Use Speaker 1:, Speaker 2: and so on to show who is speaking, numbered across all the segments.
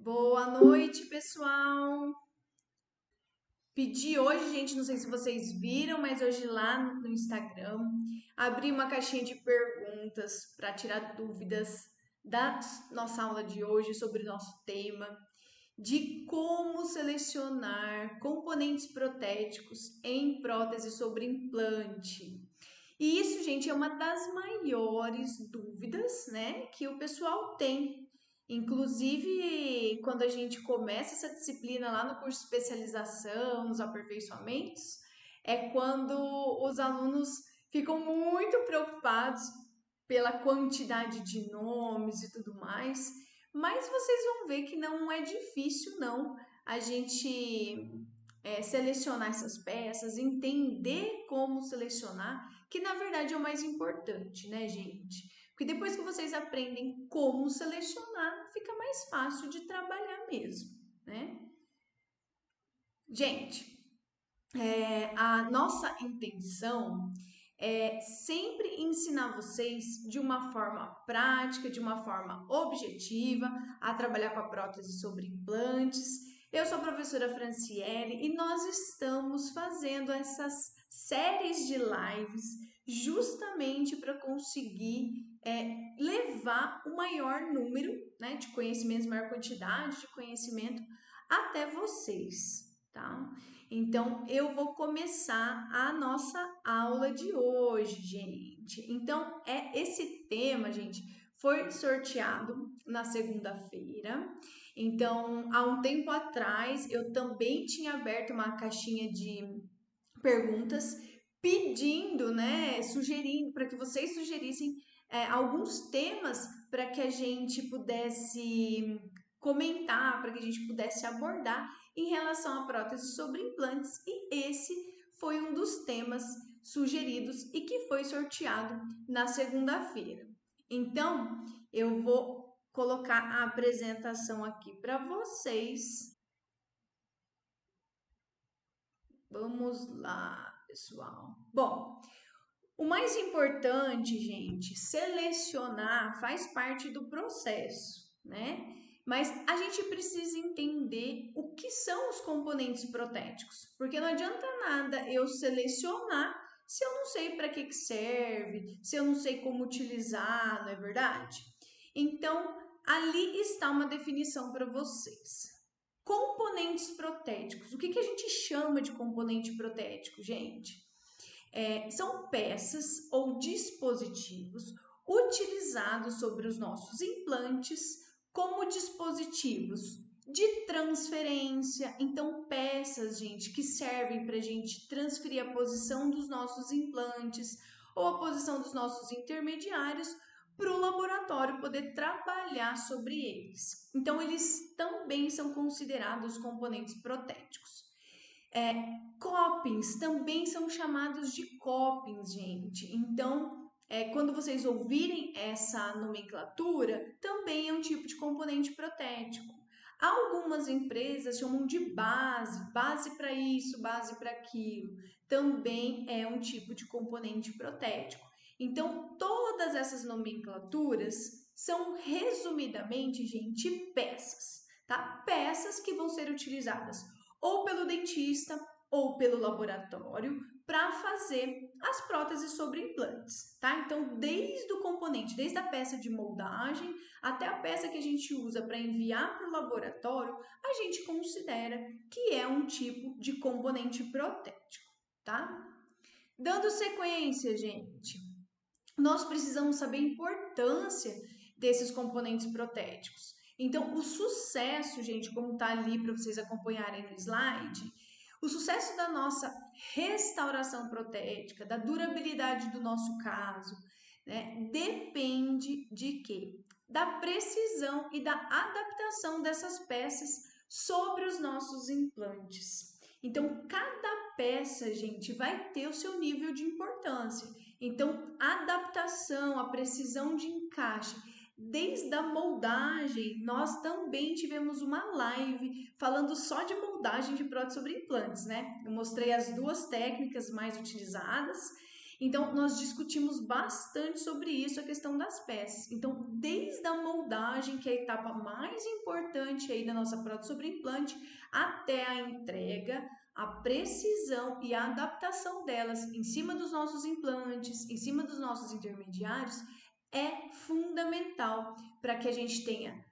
Speaker 1: Boa noite, pessoal. Pedi hoje, gente, não sei se vocês viram, mas hoje lá no Instagram abri uma caixinha de perguntas para tirar dúvidas da nossa aula de hoje sobre o nosso tema de como selecionar componentes protéticos em prótese sobre implante. E isso, gente, é uma das maiores dúvidas, né, que o pessoal tem. Inclusive, quando a gente começa essa disciplina lá no curso de especialização, nos aperfeiçoamentos, é quando os alunos ficam muito preocupados pela quantidade de nomes e tudo mais, mas vocês vão ver que não é difícil, não, a gente selecionar essas peças, entender como selecionar, que na verdade é o mais importante, né, gente? Porque depois que vocês aprendem como selecionar, fica mais fácil de trabalhar mesmo, né? Gente, a nossa intenção é sempre ensinar vocês de uma forma prática, de uma forma objetiva, a trabalhar com a prótese sobre implantes. Eu sou a professora Franciele e nós estamos fazendo essas séries de lives justamente para conseguir levar o maior número, né, de conhecimentos, maior quantidade de conhecimento até vocês, tá? Então, eu vou começar a nossa aula de hoje, gente. Então, esse tema, gente, foi sorteado na segunda-feira. Então, há um tempo atrás, eu também tinha aberto uma caixinha de perguntas pedindo, né, sugerindo para que vocês sugerissem alguns temas para que a gente pudesse comentar, para que a gente pudesse abordar em relação à prótese sobre implantes, e esse foi um dos temas sugeridos e que foi sorteado na segunda-feira. Então, eu vou colocar a apresentação aqui para vocês. Vamos lá, pessoal. Bom, o mais importante, gente, selecionar faz parte do processo, né? Mas a gente precisa entender o que são os componentes protéticos, porque não adianta nada eu selecionar se eu não sei para que serve, se eu não sei como utilizar, não é verdade? Então, ali está uma definição para vocês. Componentes protéticos. O que a gente chama de componente protético, gente? São peças ou dispositivos utilizados sobre os nossos implantes como dispositivos de transferência. Então, peças, gente, que servem para a gente transferir a posição dos nossos implantes ou a posição dos nossos intermediários para o laboratório poder trabalhar sobre eles. Então, eles também são considerados componentes protéticos. É, Copings também são chamados de copings, gente. Então, quando vocês ouvirem essa nomenclatura, também é um tipo de componente protético. Algumas empresas chamam de base, base para isso, base para aquilo. Também é um tipo de componente protético. Então, todas essas nomenclaturas são resumidamente, gente, peças, tá? Peças que vão ser utilizadas ou pelo dentista ou pelo laboratório para fazer as próteses sobre implantes, tá? Então, desde o componente, desde a peça de moldagem até a peça que a gente usa para enviar para o laboratório, a gente considera que é um tipo de componente protético, tá? Dando sequência, gente, nós precisamos saber a importância desses componentes protéticos. Então, o sucesso, gente, como está ali para vocês acompanharem no slide, o sucesso da nossa restauração protética, da durabilidade do nosso caso, né, depende de quê? Da precisão e da adaptação dessas peças sobre os nossos implantes. Então, cada peça, gente, vai ter o seu nível de importância. Então, a adaptação, a precisão de encaixe, desde a moldagem, nós também tivemos uma live falando só de moldagem de prótese sobre implantes, né? Eu mostrei as duas técnicas mais utilizadas Então, nós discutimos bastante sobre isso, a questão das peças. Então, desde a moldagem, que é a etapa mais importante aí da nossa prótese sobre implante, até a entrega, a precisão e a adaptação delas em cima dos nossos implantes, em cima dos nossos intermediários, é fundamental para que a gente tenha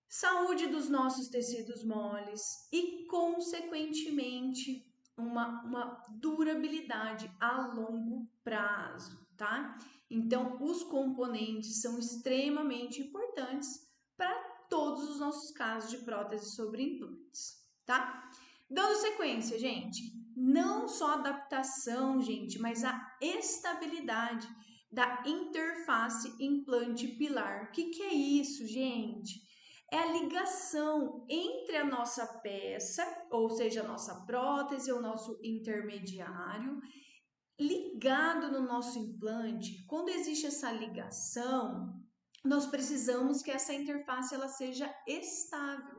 Speaker 1: saúde dos nossos tecidos moles e, consequentemente, uma durabilidade a longo prazo, tá? Então, os componentes são extremamente importantes para todos os nossos casos de prótese sobre implantes, tá? Dando sequência, gente, não só a adaptação, gente, mas a estabilidade da interface implante pilar. O que é isso, gente? É a ligação entre a nossa peça, ou seja, a nossa prótese, o nosso intermediário, ligado no nosso implante. Quando existe essa ligação, nós precisamos que essa interface ela seja estável.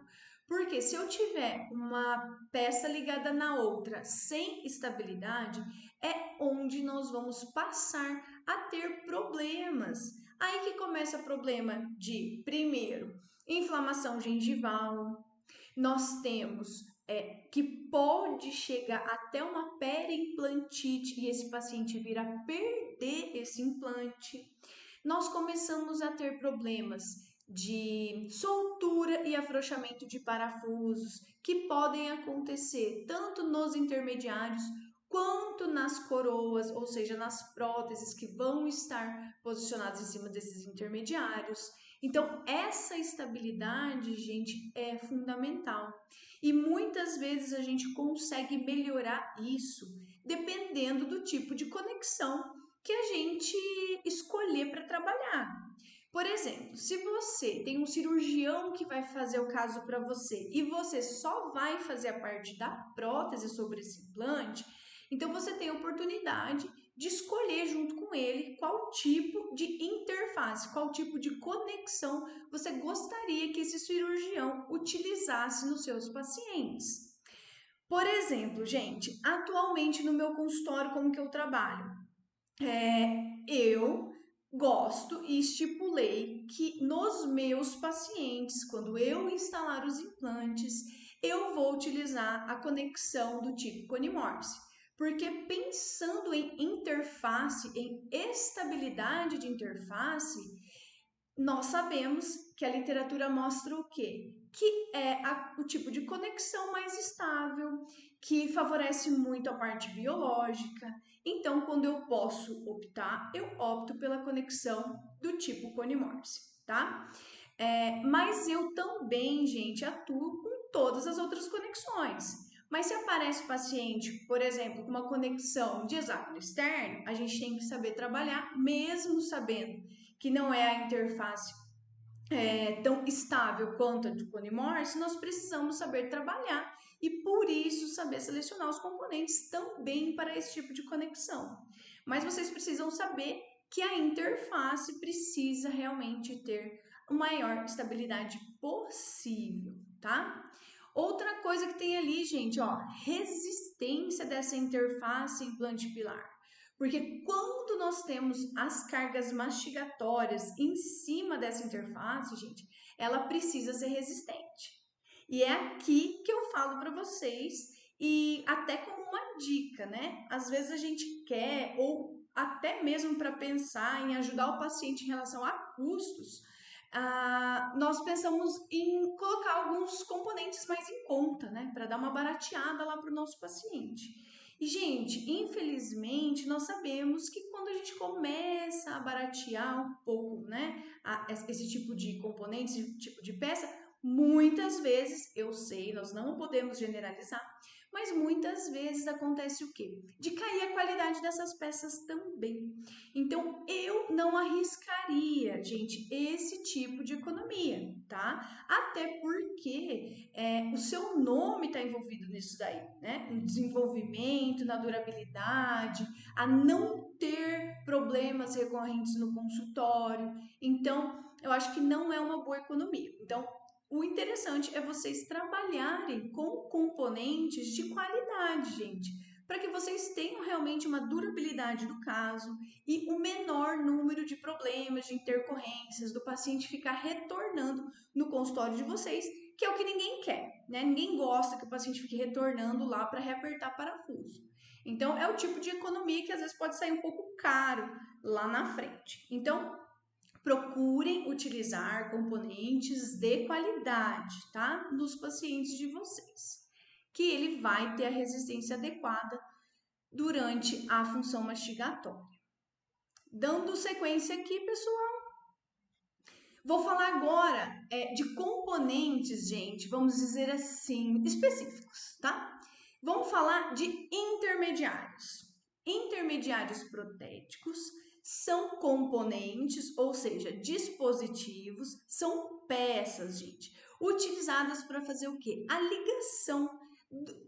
Speaker 1: Porque se eu tiver uma peça ligada na outra sem estabilidade, é onde nós vamos passar a ter problemas. Aí que começa o problema de, primeiro, inflamação gengival. Nós temos que pode chegar até uma periimplantite e esse paciente vir a perder esse implante. Nós começamos a ter problemas de soltura e afrouxamento de parafusos que podem acontecer tanto nos intermediários quanto nas coroas, ou seja, nas próteses que vão estar posicionadas em cima desses intermediários. Então, essa estabilidade, gente, é fundamental. E muitas vezes a gente consegue melhorar isso dependendo do tipo de conexão que a gente escolher para trabalhar. Por exemplo, se você tem um cirurgião que vai fazer o caso para você e você só vai fazer a parte da prótese sobre esse implante, então você tem a oportunidade de escolher junto com ele qual tipo de interface, qual tipo de conexão você gostaria que esse cirurgião utilizasse nos seus pacientes. Por exemplo, gente, atualmente no meu consultório, como que eu trabalho? Eu gosto e estipulei que nos meus pacientes, quando eu instalar os implantes, eu vou utilizar a conexão do tipo Cone Morse. Porque pensando em interface, em estabilidade de interface, nós sabemos que a literatura mostra o quê? Que é o tipo de conexão mais estável, que favorece muito a parte biológica. Então, quando eu posso optar, eu opto pela conexão do tipo Cone Morse, tá? Mas eu também, gente, atuo com todas as outras conexões. Mas se aparece paciente, por exemplo, com uma conexão de hexágono externo, a gente tem que saber trabalhar, mesmo sabendo que não é a interface tão estável quanto a do Cone Morse, nós precisamos saber trabalhar e, por isso, saber selecionar os componentes também para esse tipo de conexão. Mas vocês precisam saber que a interface precisa realmente ter a maior estabilidade possível, tá? Outra coisa que tem ali, gente, ó, resistência dessa interface implante pilar. Porque quando nós temos as cargas mastigatórias em cima dessa interface, gente, ela precisa ser resistente. E é aqui que eu falo para vocês, e até como uma dica, né? Às vezes a gente quer, ou até mesmo para pensar em ajudar o paciente em relação a custos, nós pensamos em colocar alguns componentes mais em conta, né? Para dar uma barateada lá para o nosso paciente. E, gente, infelizmente, nós sabemos que quando a gente começa a baratear um pouco, né, esse tipo de componente, esse tipo de peça, muitas vezes, eu sei, nós não podemos generalizar, mas muitas vezes acontece o quê? De cair a qualidade dessas peças também. Então, eu não arriscaria, gente, esse tipo de economia, tá? Até porque o seu nome está envolvido nisso daí, né? No desenvolvimento, na durabilidade, a não ter problemas recorrentes no consultório. Então, eu acho que não é uma boa economia. Então, o interessante é vocês trabalharem com componentes de qualidade, gente, para que vocês tenham realmente uma durabilidade do caso e o menor número de problemas, de intercorrências, do paciente ficar retornando no consultório de vocês, que é o que ninguém quer, né? Ninguém gosta que o paciente fique retornando lá para reapertar parafuso. Então, é o tipo de economia que às vezes pode sair um pouco caro lá na frente. Então, procurem utilizar componentes de qualidade, tá? Nos pacientes de vocês, que ele vai ter a resistência adequada durante a função mastigatória. Dando sequência aqui, pessoal, vou falar agora de componentes, gente, vamos dizer assim, específicos, tá? Vamos falar de intermediários. Intermediários protéticos são componentes, ou seja, dispositivos, são peças, gente, utilizadas para fazer o quê? A ligação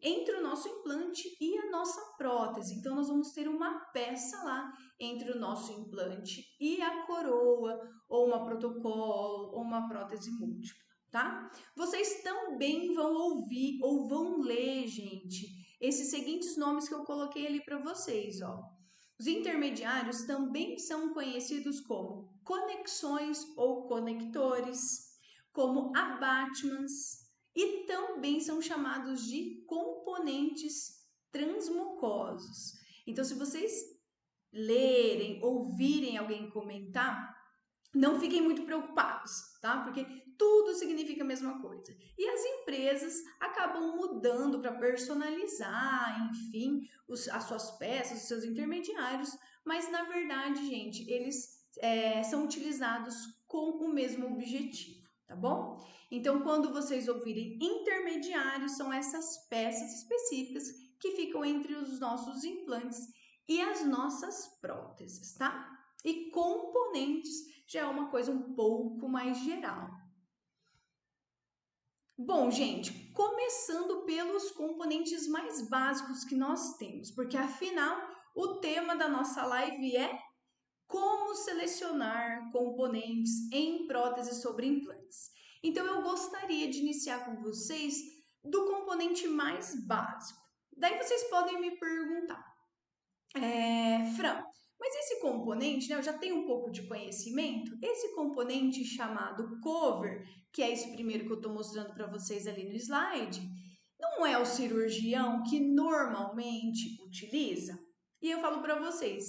Speaker 1: entre o nosso implante e a nossa prótese. Então, nós vamos ter uma peça lá entre o nosso implante e a coroa, ou uma protocolo, ou uma prótese múltipla, tá? Vocês também vão ouvir ou vão ler, gente, esses seguintes nomes que eu coloquei ali para vocês, ó. Os intermediários também são conhecidos como conexões ou conectores, como abattements, e também são chamados de componentes transmucosos. Então, se vocês lerem, ouvirem alguém comentar, não fiquem muito preocupados, tá? Porque tudo significa a mesma coisa. E as empresas acabam mudando para personalizar, enfim, as suas peças, os seus intermediários, mas na verdade, gente, eles são utilizados com o mesmo objetivo, tá bom? Então, quando vocês ouvirem intermediários, são essas peças específicas que ficam entre os nossos implantes e as nossas próteses, tá? E componentes já é uma coisa um pouco mais geral. Bom, gente, começando pelos componentes mais básicos que nós temos, porque afinal o tema da nossa live é como selecionar componentes em próteses sobre implantes. Então eu gostaria de iniciar com vocês do componente mais básico. Daí vocês podem me perguntar, Fran, mas esse componente, né, eu já tenho um pouco de conhecimento, esse componente chamado cover, que é esse primeiro que eu estou mostrando para vocês ali no slide, não é o cirurgião que normalmente utiliza? E eu falo para vocês,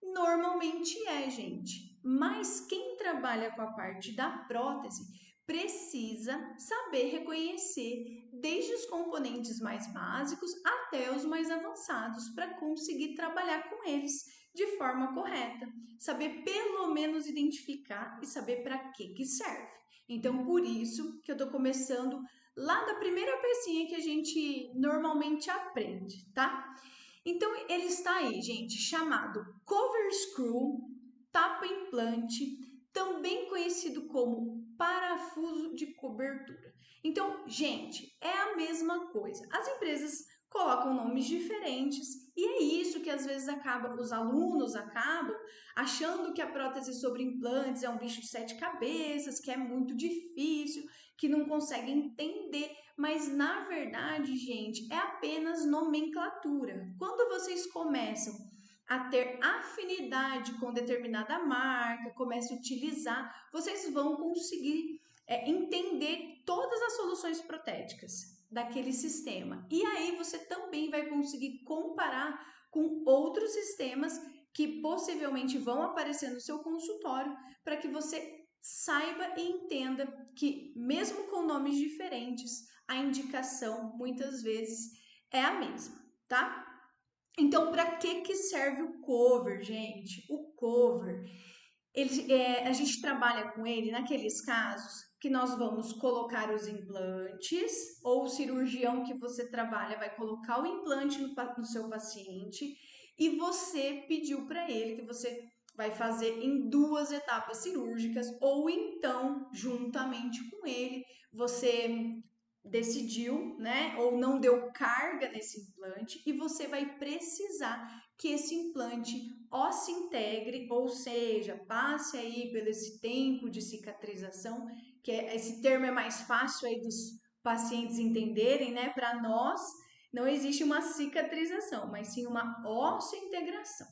Speaker 1: normalmente é, gente, mas quem trabalha com a parte da prótese precisa saber reconhecer desde os componentes mais básicos até os mais avançados para conseguir trabalhar com eles de forma correta, saber pelo menos identificar e saber para que serve. Então, por isso que eu estou começando lá da primeira pecinha que a gente normalmente aprende, tá? Então, ele está aí, gente, chamado cover screw, tapa implante, também conhecido como parafuso de cobertura. Então, gente, é a mesma coisa. As empresas colocam nomes diferentes e é isso que às vezes os alunos acabam achando que a prótese sobre implantes é um bicho de 7 cabeças, que é muito difícil, que não consegue entender, mas na verdade, gente, é apenas nomenclatura. Quando vocês começam a ter afinidade com determinada marca, começam a utilizar, vocês vão conseguir entender todas as soluções protéticas daquele sistema. E aí você também vai conseguir comparar com outros sistemas que possivelmente vão aparecer no seu consultório para que você saiba e entenda que, mesmo com nomes diferentes, a indicação muitas vezes é a mesma, tá? Então, para que serve o cover, gente? O cover, a gente trabalha com ele naqueles casos que nós vamos colocar os implantes, ou o cirurgião que você trabalha vai colocar o implante no seu paciente e você pediu para ele que você vai fazer em 2 etapas cirúrgicas, ou então, juntamente com ele, você decidiu, né, ou não deu carga nesse implante e você vai precisar que esse implante se integre, ou seja, passe aí pelo esse tempo de cicatrização, que esse termo é mais fácil aí dos pacientes entenderem, né, para nós. Não existe uma cicatrização, mas sim uma osseointegração.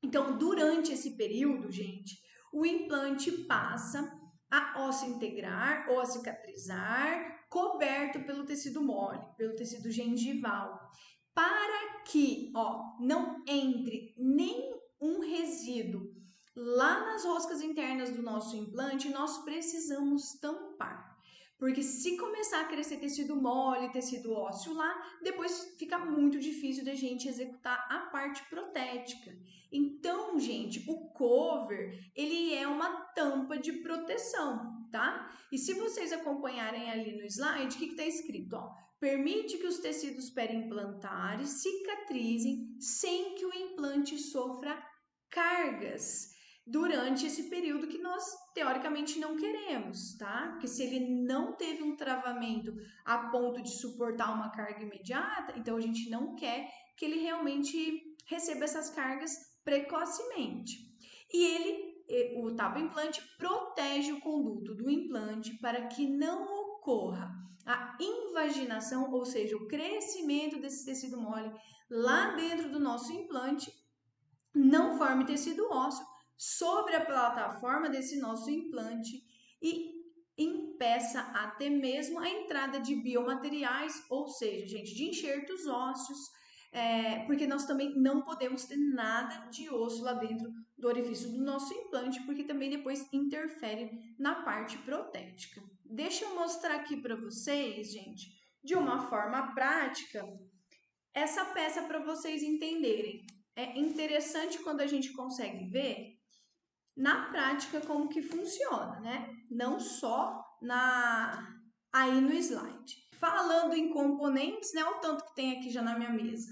Speaker 1: Então, durante esse período, gente, o implante passa a osseointegrar ou a cicatrizar, coberto pelo tecido mole, pelo tecido gengival, para que, não entre nenhum resíduo lá nas roscas internas do nosso implante, nós precisamos tampar. Porque se começar a crescer tecido mole, tecido ósseo lá, depois fica muito difícil da gente executar a parte protética. Então, gente, o cover, ele é uma tampa de proteção, tá? E se vocês acompanharem ali no slide, o que está escrito? Permite que os tecidos periimplantares cicatrizem sem que o implante sofra cargas durante esse período que nós teoricamente não queremos, tá? Porque se ele não teve um travamento a ponto de suportar uma carga imediata, então a gente não quer que ele realmente receba essas cargas precocemente. E o tapa-implante protege o conduto do implante para que não ocorra a invaginação, ou seja, o crescimento desse tecido mole lá dentro do nosso implante, não forme tecido ósseo sobre a plataforma desse nosso implante e impeça até mesmo a entrada de biomateriais, ou seja, gente, de enxertos ósseos, porque nós também não podemos ter nada de osso lá dentro do orifício do nosso implante, porque também depois interfere na parte protética. Deixa eu mostrar aqui para vocês, gente, de uma forma prática, essa peça para vocês entenderem. É interessante quando a gente consegue ver na prática como que funciona, né? Não só aí no slide. Falando em componentes, né? O tanto que tem aqui já na minha mesa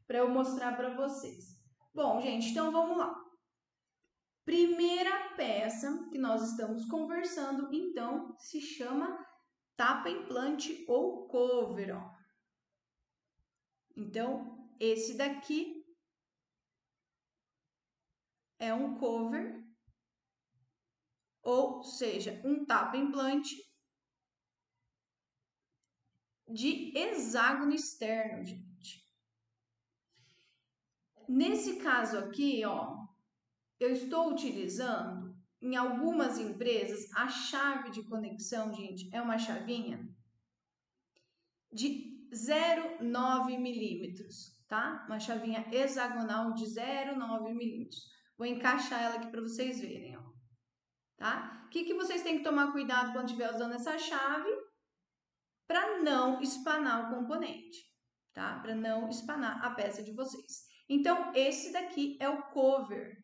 Speaker 1: para eu mostrar para vocês. Bom, gente, então vamos lá. Primeira peça que nós estamos conversando, então, se chama tapa-implante ou cover, ó. Então, esse daqui é um cover, ou seja, um tapa-implante de hexágono externo, gente. Nesse caso aqui, eu estou utilizando, em algumas empresas, a chave de conexão, gente, é uma chavinha de 0,9 milímetros, tá? Uma chavinha hexagonal de 0,9 milímetros. Vou encaixar ela aqui para vocês verem, tá? O que vocês têm que tomar cuidado quando estiver usando essa chave? Para não espanar o componente, tá? Para não espanar a peça de vocês. Então, esse daqui é o cover.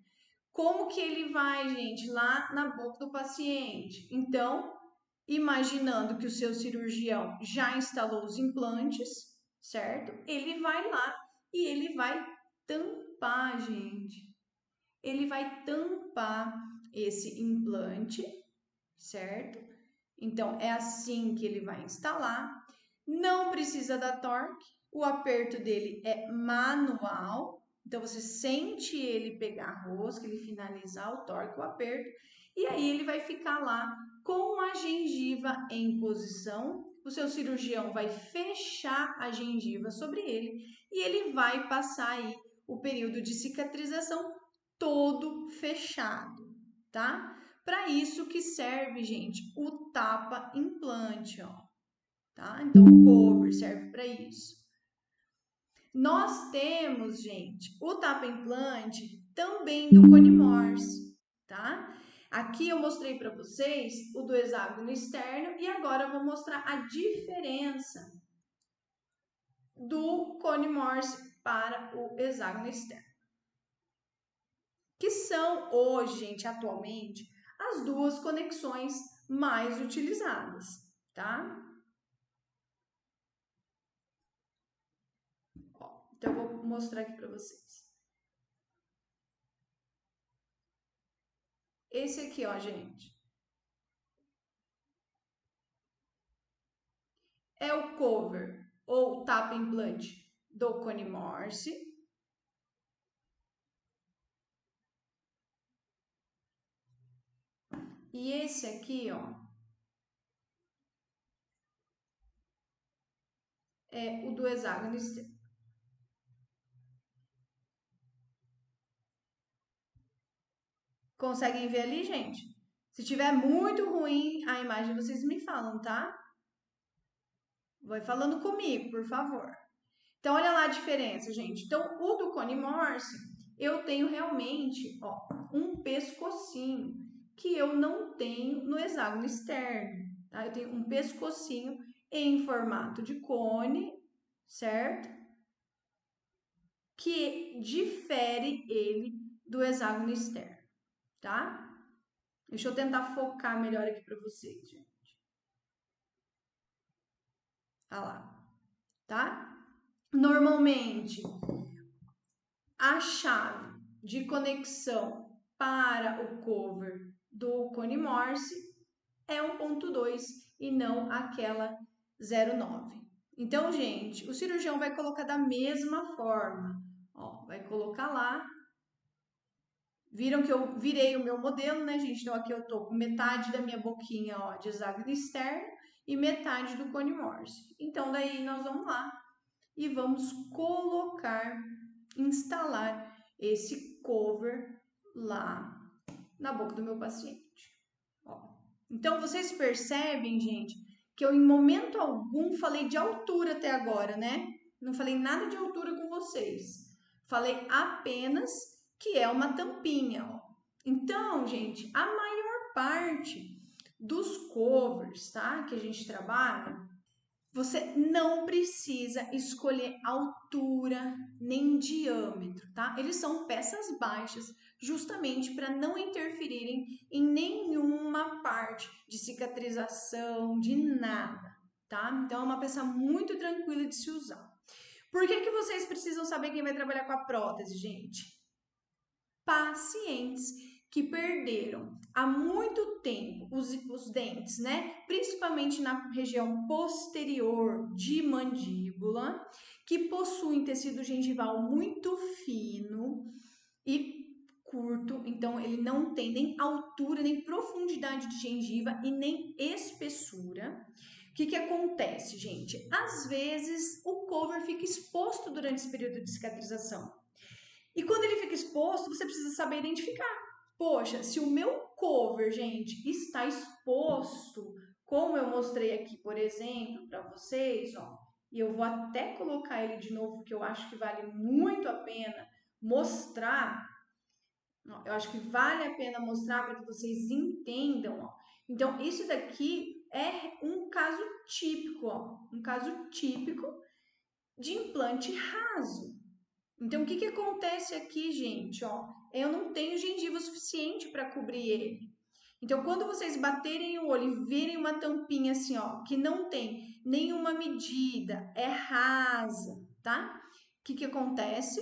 Speaker 1: Como que ele vai, gente, lá na boca do paciente? Então, imaginando que o seu cirurgião já instalou os implantes, certo? Ele vai lá e ele vai tampar, gente. Ele vai tampar esse implante, certo? Então, é assim que ele vai instalar. Não precisa da torque, o aperto dele é manual. Então, você sente ele pegar a rosca, ele finalizar o torque, o aperto, e aí ele vai ficar lá com a gengiva em posição. O seu cirurgião vai fechar a gengiva sobre ele e ele vai passar aí o período de cicatrização todo fechado, tá? Para isso que serve, gente, o tapa-implante, tá? Então, o cover serve para isso. Nós temos, gente, o tapa-implante também do cone Morse, tá? Aqui eu mostrei para vocês o do hexágono externo e agora eu vou mostrar a diferença do cone Morse para o hexágono externo. Que são hoje, gente, atualmente, as duas conexões mais utilizadas, tá? Então, eu vou mostrar aqui para vocês. Esse aqui, gente, é o cover ou tapa implante do cone Morse. E esse aqui, é o do hexágono externo. Conseguem ver ali, gente? Se tiver muito ruim a imagem, vocês me falam, tá? Vai falando comigo, por favor. Então, olha lá a diferença, gente. Então, o do cone Morse, eu tenho realmente, ó, um pescocinho que eu não tenho no hexágono externo, tá? Eu tenho um pescocinho em formato de cone, certo? Que difere ele do hexágono externo, tá? Deixa eu tentar focar melhor aqui para vocês, gente. Olha lá, tá? Normalmente, a chave de conexão para o cover do cone Morse é 1.2 e não aquela 0,9. Então, gente, o cirurgião vai colocar da mesma forma. Ó, vai colocar lá. Viram que eu virei o meu modelo, né, gente? Então, aqui eu tô com metade da minha boquinha, ó, de hexágono externo e metade do cone Morse. Então, daí nós vamos lá e vamos colocar, instalar esse cover lá na boca do meu paciente. Ó. Então, vocês percebem, gente, que eu em momento algum falei de altura até agora, né? Não falei nada de altura com vocês. Falei apenas que é uma tampinha, ó. Então, gente, a maior parte dos covers, tá? Que a gente trabalha, você não precisa escolher altura nem diâmetro, tá? Eles são peças baixas, justamente para não interferirem em nenhuma parte de cicatrização, de nada, tá? Então é uma peça muito tranquila de se usar. Por que vocês precisam saber quem vai trabalhar com a prótese, gente? Pacientes que perderam há muito tempo os dentes, né? Principalmente na região posterior de mandíbula, que possuem tecido gengival muito fino e curto, então ele não tem nem altura, nem profundidade de gengiva e nem espessura. O que acontece, gente? Às vezes o cover fica exposto durante esse período de cicatrização. E quando ele fica exposto, você precisa saber identificar. Poxa, se o meu cover, gente, está exposto, como eu mostrei aqui, por exemplo, para vocês, ó, e eu vou até colocar ele de novo, porque eu acho que vale muito a pena mostrar. Eu acho que vale a pena mostrar para que vocês entendam, ó. Então, isso daqui é um caso típico, ó, um caso típico de implante raso. Então, o que acontece aqui, gente? Ó, eu não tenho gengiva suficiente para cobrir ele. Então, quando vocês baterem o olho e verem uma tampinha assim, ó, que não tem nenhuma medida, é rasa, tá? O que acontece?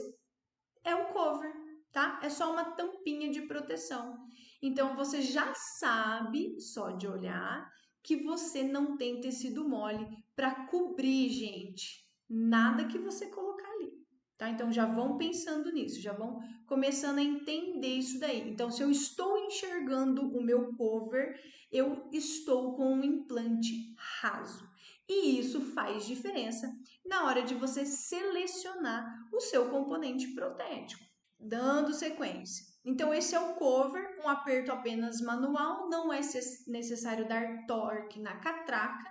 Speaker 1: É o cover, tá? É só uma tampinha de proteção. Então, você já sabe, só de olhar, que você não tem tecido mole para cobrir, gente. Nada que você colocar ali. Tá? Então já vão pensando nisso, já vão começando a entender isso daí. Então, se eu estou enxergando o meu cover, eu estou com um implante raso. E isso faz diferença na hora de você selecionar o seu componente protético. Dando sequência. Então, esse é o cover, um aperto apenas manual, não é necessário dar torque na catraca.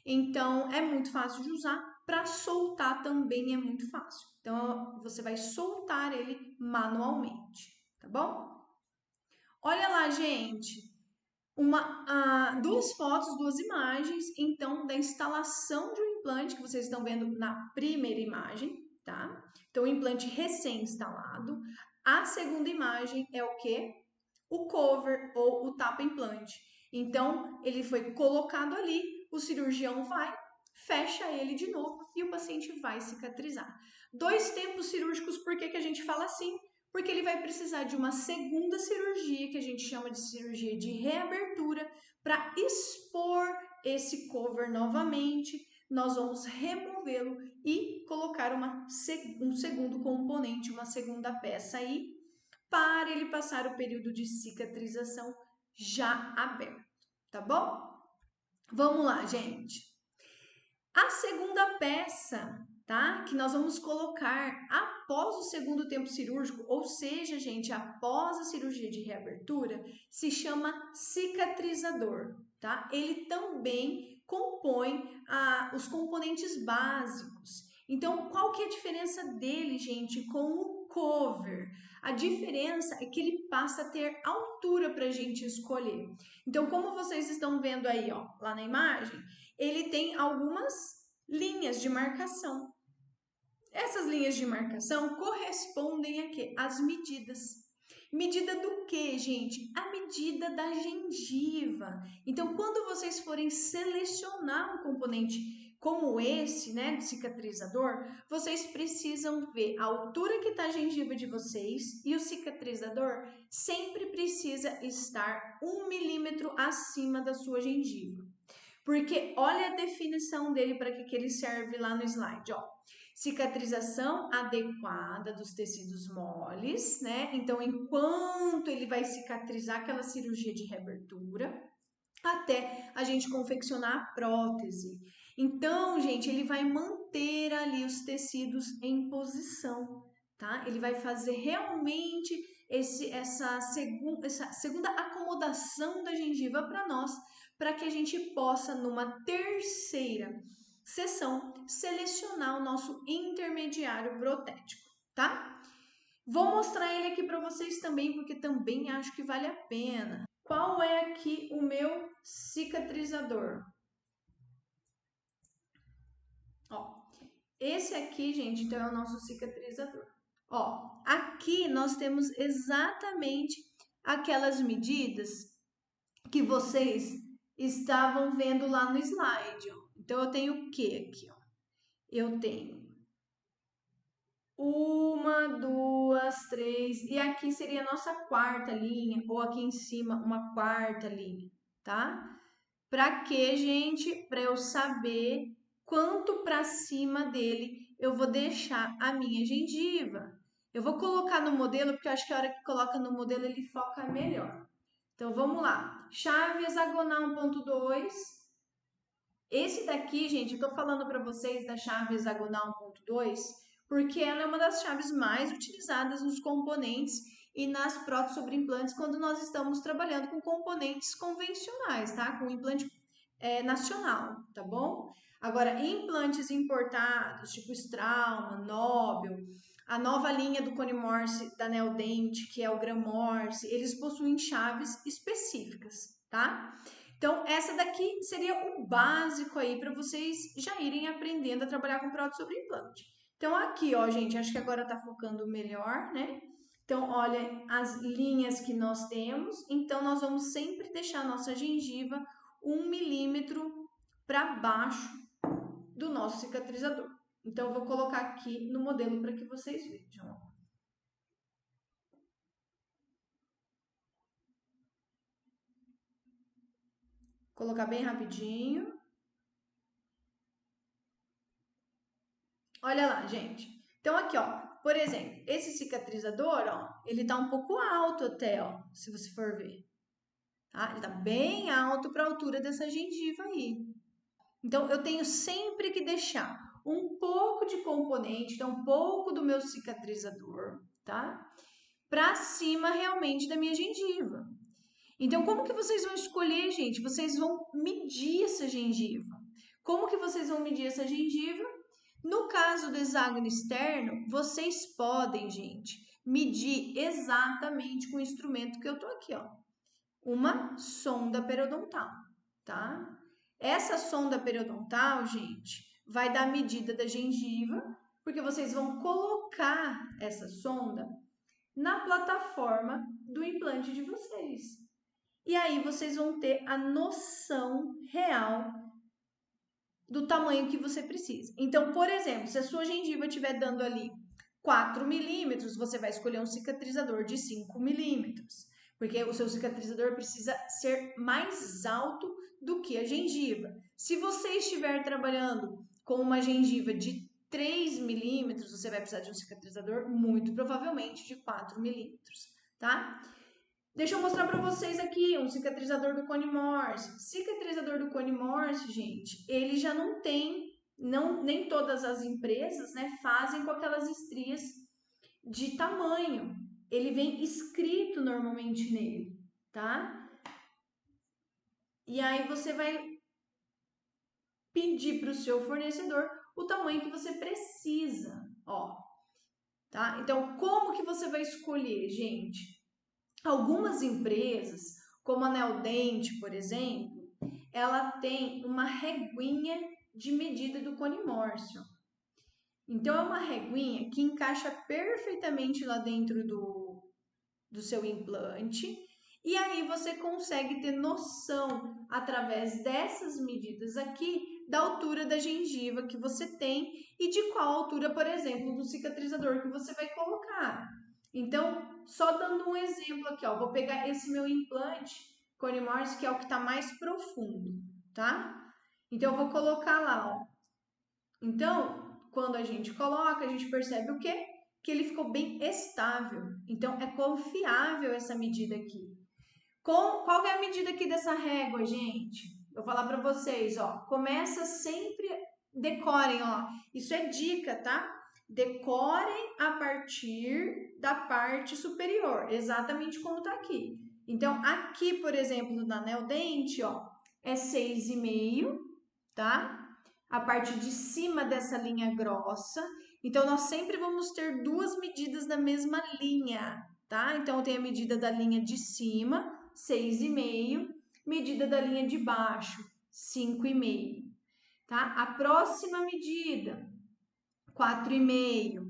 Speaker 1: Então, é muito fácil de usar. Para soltar também é muito fácil. Então, você vai soltar ele manualmente, tá bom? Olha lá, gente, duas fotos, duas imagens, então, da instalação de um implante que vocês estão vendo na primeira imagem, tá? Então, o implante recém-instalado. A segunda imagem é o quê? O cover ou o tapa-implante. Então, ele foi colocado ali, o cirurgião vai, fecha ele de novo e o paciente vai cicatrizar. Dois tempos cirúrgicos, por que a gente fala assim? Porque ele vai precisar de uma segunda cirurgia, que a gente chama de cirurgia de reabertura, para expor esse cover novamente. Nós vamos removê-lo e colocar um segundo componente, uma segunda peça aí, para ele passar o período de cicatrização já aberto, tá bom? Vamos lá, gente. A segunda peça, tá? Que nós vamos colocar após o segundo tempo cirúrgico, ou seja, gente, após a cirurgia de reabertura, se chama cicatrizador, tá? Ele também compõe os componentes básicos. Então, qual que é a diferença dele, gente, com o cover? A diferença é que ele passa a ter altura para a gente escolher. Então, como vocês estão vendo aí, ó, lá na imagem, ele tem algumas linhas de marcação. Essas linhas de marcação correspondem a quê? Às medidas. Medida do que, gente? A medida da gengiva. Então, quando vocês forem selecionar um componente como esse, né, de cicatrizador, vocês precisam ver a altura que está a gengiva de vocês e o cicatrizador sempre precisa estar 1 milímetro acima da sua gengiva. Porque olha a definição dele para que ele serve lá no slide, ó. Cicatrização adequada dos tecidos moles, né? Então, enquanto ele vai cicatrizar aquela cirurgia de reabertura, até a gente confeccionar a prótese. Então, gente, ele vai manter ali os tecidos em posição, tá? Ele vai fazer realmente essa segunda acomodação da gengiva para nós, para que a gente possa, numa terceira sessão, selecionar o nosso intermediário protético, tá? Vou mostrar ele aqui para vocês também, porque também acho que vale a pena. Qual é aqui o meu cicatrizador? Ó, esse aqui, gente, então é o nosso cicatrizador. Ó, aqui nós temos exatamente aquelas medidas que vocês estavam vendo lá no slide. Ó. Então, eu tenho o que aqui? Ó? Eu tenho 1, 2, 3, e aqui seria a nossa quarta linha, ou aqui em cima uma quarta linha, tá? Para que, gente? Para eu saber quanto para cima dele eu vou deixar a minha gengiva. Eu vou colocar no modelo, porque eu acho que a hora que coloca no modelo ele foca melhor. Então, vamos lá. Chave hexagonal 1.2. Esse daqui, gente, eu tô falando para vocês da chave hexagonal 1.2, porque ela é uma das chaves mais utilizadas nos componentes e nas próteses sobre implantes quando nós estamos trabalhando com componentes convencionais, tá? Com implante nacional, tá bom? Agora, implantes importados, tipo Straumann, Nobel, a nova linha do Cone Morse da Neodent, que é o Gram Morse, eles possuem chaves específicas, tá? Então, essa daqui seria o básico aí para vocês já irem aprendendo a trabalhar com prótese sobre implante. Então, aqui, ó, gente, acho que agora tá focando melhor, né? Então, olha as linhas que nós temos. Então, nós vamos sempre deixar a nossa gengiva 1 milímetro para baixo do nosso cicatrizador. Então, eu vou colocar aqui no modelo para que vocês vejam. Colocar bem rapidinho. Olha lá, gente. Então, aqui, ó, por exemplo, esse cicatrizador, ó, ele tá um pouco alto até, ó, se você for ver. Tá? Ele tá bem alto para a altura dessa gengiva aí. Então, eu tenho sempre que deixar um pouco de componente, então um pouco do meu cicatrizador, tá? Para cima realmente da minha gengiva. Então, como que vocês vão escolher, gente? Vocês vão medir essa gengiva. Como que vocês vão medir essa gengiva? No caso do hexágono externo, vocês podem, gente, medir exatamente com o instrumento que eu tô aqui, ó. Uma sonda periodontal, tá? Essa sonda periodontal, gente, vai dar a medida da gengiva, porque vocês vão colocar essa sonda na plataforma do implante de vocês. E aí vocês vão ter a noção real do tamanho que você precisa. Então, por exemplo, se a sua gengiva estiver dando ali 4 milímetros, você vai escolher um cicatrizador de 5 milímetros, porque o seu cicatrizador precisa ser mais alto do que a gengiva. Se você estiver trabalhando com uma gengiva de 3 milímetros, você vai precisar de um cicatrizador muito provavelmente de 4 milímetros, tá? Deixa eu mostrar para vocês aqui um cicatrizador do Cone Morse. Cicatrizador do Cone Morse, gente, ele já não tem nem todas as empresas, né, fazem com aquelas estrias de tamanho. Ele vem escrito normalmente nele, tá? E aí você vai pedir para o seu fornecedor o tamanho que você precisa, ó, tá? Então, como que você vai escolher, gente? Algumas empresas, como a Neodente, por exemplo, ela tem uma reguinha de medida do cone Morse. Então, é uma reguinha que encaixa perfeitamente lá dentro do seu implante. E aí você consegue ter noção, através dessas medidas aqui, da altura da gengiva que você tem e de qual altura, por exemplo, do cicatrizador que você vai colocar. Então, só dando um exemplo aqui, ó, vou pegar esse meu implante cone Morse, que é o que está mais profundo, tá? Então, eu vou colocar lá, ó. Então, quando a gente coloca, a gente percebe o quê? Que ele ficou bem estável. Então, é confiável essa medida aqui. Qual é a medida aqui dessa régua, gente? Eu vou falar para vocês, ó. Começa sempre, decorem, ó. Isso é dica, tá? Decorem a partir da parte superior, exatamente como tá aqui. Então, aqui, por exemplo, na Neodente, ó, é 6,5, tá? A parte de cima dessa linha grossa. Então, nós sempre vamos ter duas medidas da mesma linha, tá? Então, tem a medida da linha de cima, 6,5, medida da linha de baixo, 5,5, tá? A próxima medida, 4,5.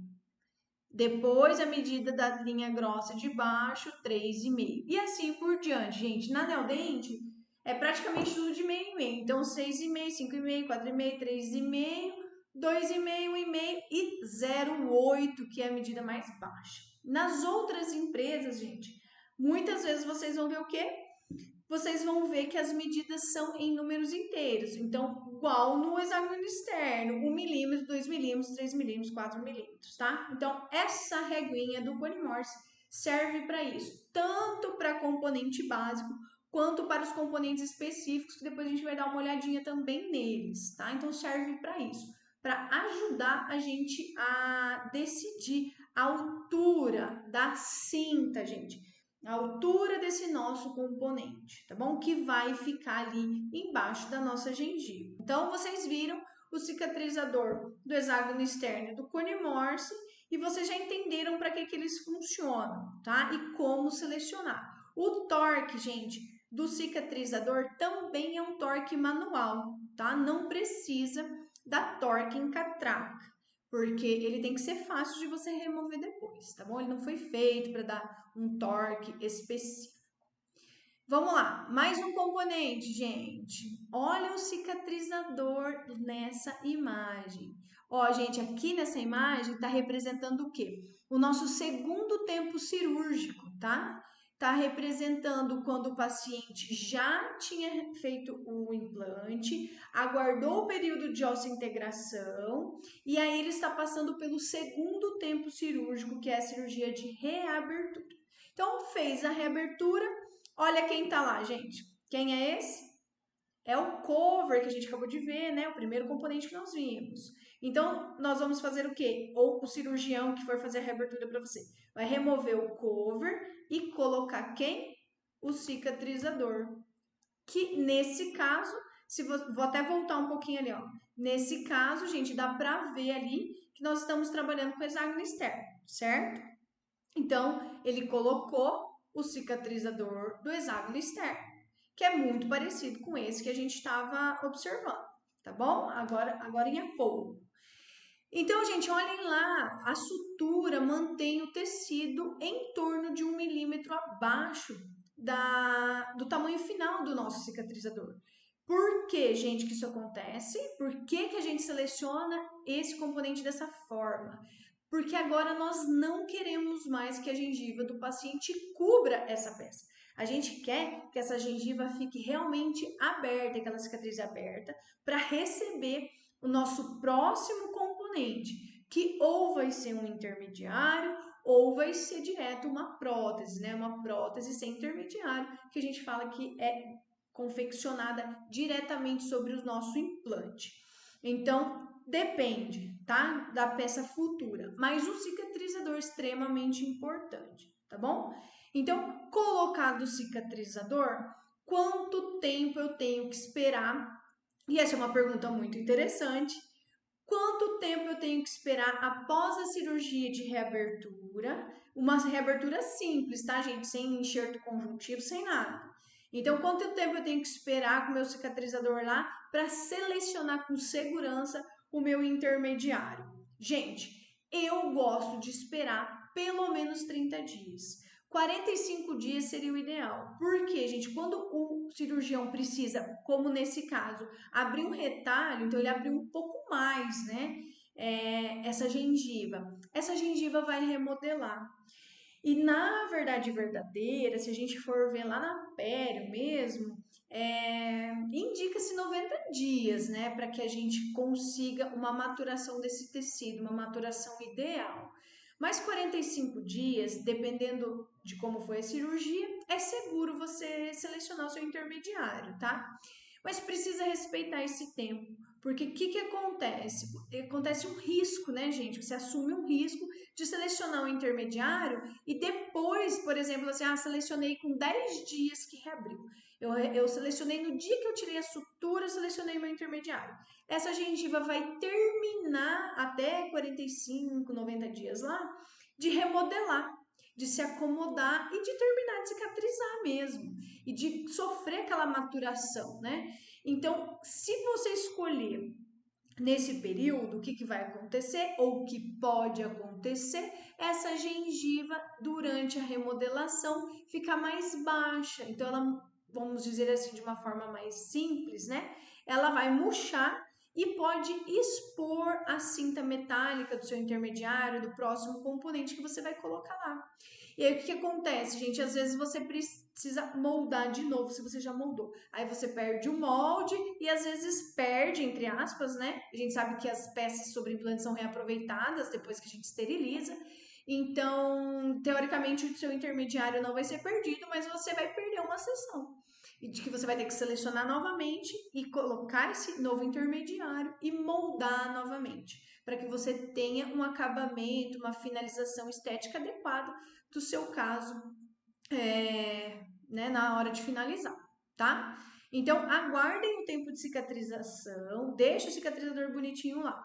Speaker 1: Depois, a medida da linha grossa de baixo, 3,5. E assim por diante, gente. Na Neodente, é praticamente tudo de meio e meio. Então, 6,5, 5,5, 4,5, 3,5, 2,5, 1,5 e 0,8, que é a medida mais baixa. Nas outras empresas, gente, muitas vezes vocês vão ver o quê? Vocês vão ver que as medidas são em números inteiros. Então, igual no hexágono externo, 1 milímetro, 2 milímetros, 3 milímetros, 4 milímetros, tá? Então, essa reguinha do cone Morse serve para isso, tanto para componente básico, quanto para os componentes específicos, que depois a gente vai dar uma olhadinha também neles, tá? Então, serve para isso, para ajudar a gente a decidir a altura da cinta, gente, a altura desse nosso componente, tá bom? Que vai ficar ali embaixo da nossa gengiva. Então, vocês viram o cicatrizador do hexágono externo e do cone Morse e vocês já entenderam para que eles funcionam, tá? E como selecionar. O torque, gente, do cicatrizador também é um torque manual, tá? Não precisa da torque em catraca, porque ele tem que ser fácil de você remover depois, tá bom? Ele não foi feito para dar um torque específico. Vamos lá, mais um componente, gente. Olha o cicatrizador nessa imagem. Ó, gente, aqui nessa imagem tá representando o quê? O nosso segundo tempo cirúrgico, tá? Tá representando quando o paciente já tinha feito o implante, aguardou o período de osseointegração e aí ele está passando pelo segundo tempo cirúrgico, que é a cirurgia de reabertura. Então, fez a reabertura, olha quem tá lá, gente. Quem é esse? É o cover que a gente acabou de ver, né? O primeiro componente que nós vimos. Então, nós vamos fazer o quê? Ou o cirurgião que for fazer a reabertura para você vai remover o cover e colocar quem? O cicatrizador. Que nesse caso, vou até voltar um pouquinho ali, ó. Nesse caso, gente, dá pra ver ali que nós estamos trabalhando com hexágono externo, certo? Então, ele colocou o cicatrizador do hexágono externo, que é muito parecido com esse que a gente estava observando, tá bom? Agora em apoio. Então, gente, olhem lá, a sutura mantém o tecido em torno de 1 milímetro abaixo do tamanho final do nosso cicatrizador. Por que, gente, que isso acontece? Por que a gente seleciona esse componente dessa forma? Porque agora nós não queremos mais que a gengiva do paciente cubra essa peça. A gente quer que essa gengiva fique realmente aberta, aquela cicatriz aberta, para receber o nosso próximo componente, que ou vai ser um intermediário ou vai ser direto uma prótese, né? Uma prótese sem intermediário, que a gente fala que é confeccionada diretamente sobre o nosso implante. Então, depende, tá? Da peça futura, mas o cicatrizador é extremamente importante, tá bom? Então, colocado o cicatrizador, quanto tempo eu tenho que esperar? E essa é uma pergunta muito interessante. Quanto tempo eu tenho que esperar após a cirurgia de reabertura? Uma reabertura simples, tá, gente? Sem enxerto conjuntivo, sem nada. Então, quanto tempo eu tenho que esperar com o meu cicatrizador lá para selecionar com segurança o meu intermediário? Gente, eu gosto de esperar pelo menos 30 dias. 45 dias seria o ideal. Porque, gente, quando o cirurgião precisa, como nesse caso, abrir um retalho, então ele abriu um pouco mais, né? Essa gengiva. Essa gengiva vai remodelar. E na verdade verdadeira, se a gente for ver lá na pério mesmo, indica-se 90 dias, né? Para que a gente consiga uma maturação desse tecido, uma maturação ideal. Mas 45 dias, dependendo de como foi a cirurgia, é seguro você selecionar o seu intermediário, tá? Mas precisa respeitar esse tempo, porque o que acontece? Acontece um risco, né, gente? Você assume um risco de selecionar um intermediário e depois, por exemplo, assim, selecionei com 10 dias que reabriu. Eu selecionei no dia que eu tirei a sutura, eu selecionei meu intermediário. Essa gengiva vai terminar até 45, 90 dias lá de remodelar, de se acomodar e de terminar de cicatrizar mesmo e de sofrer aquela maturação, né? Então, se você escolher nesse período, o que vai acontecer ou o que pode acontecer, essa gengiva durante a remodelação fica mais baixa. Então, ela, vamos dizer assim, de uma forma mais simples, né? Ela vai murchar e pode expor a cinta metálica do seu intermediário, do próximo componente que você vai colocar lá. E aí o que acontece, gente? Às vezes você precisa moldar de novo, se você já moldou. Aí você perde o molde e às vezes perde, entre aspas, né? A gente sabe que as peças sobre implantes são reaproveitadas depois que a gente esteriliza. Então, teoricamente, o seu intermediário não vai ser perdido, mas você vai perder uma sessão. E de que você vai ter que selecionar novamente e colocar esse novo intermediário e moldar novamente, para que você tenha um acabamento, uma finalização estética adequada do seu caso, né, na hora de finalizar, tá? Então, aguardem o tempo de cicatrização, deixa o cicatrizador bonitinho lá.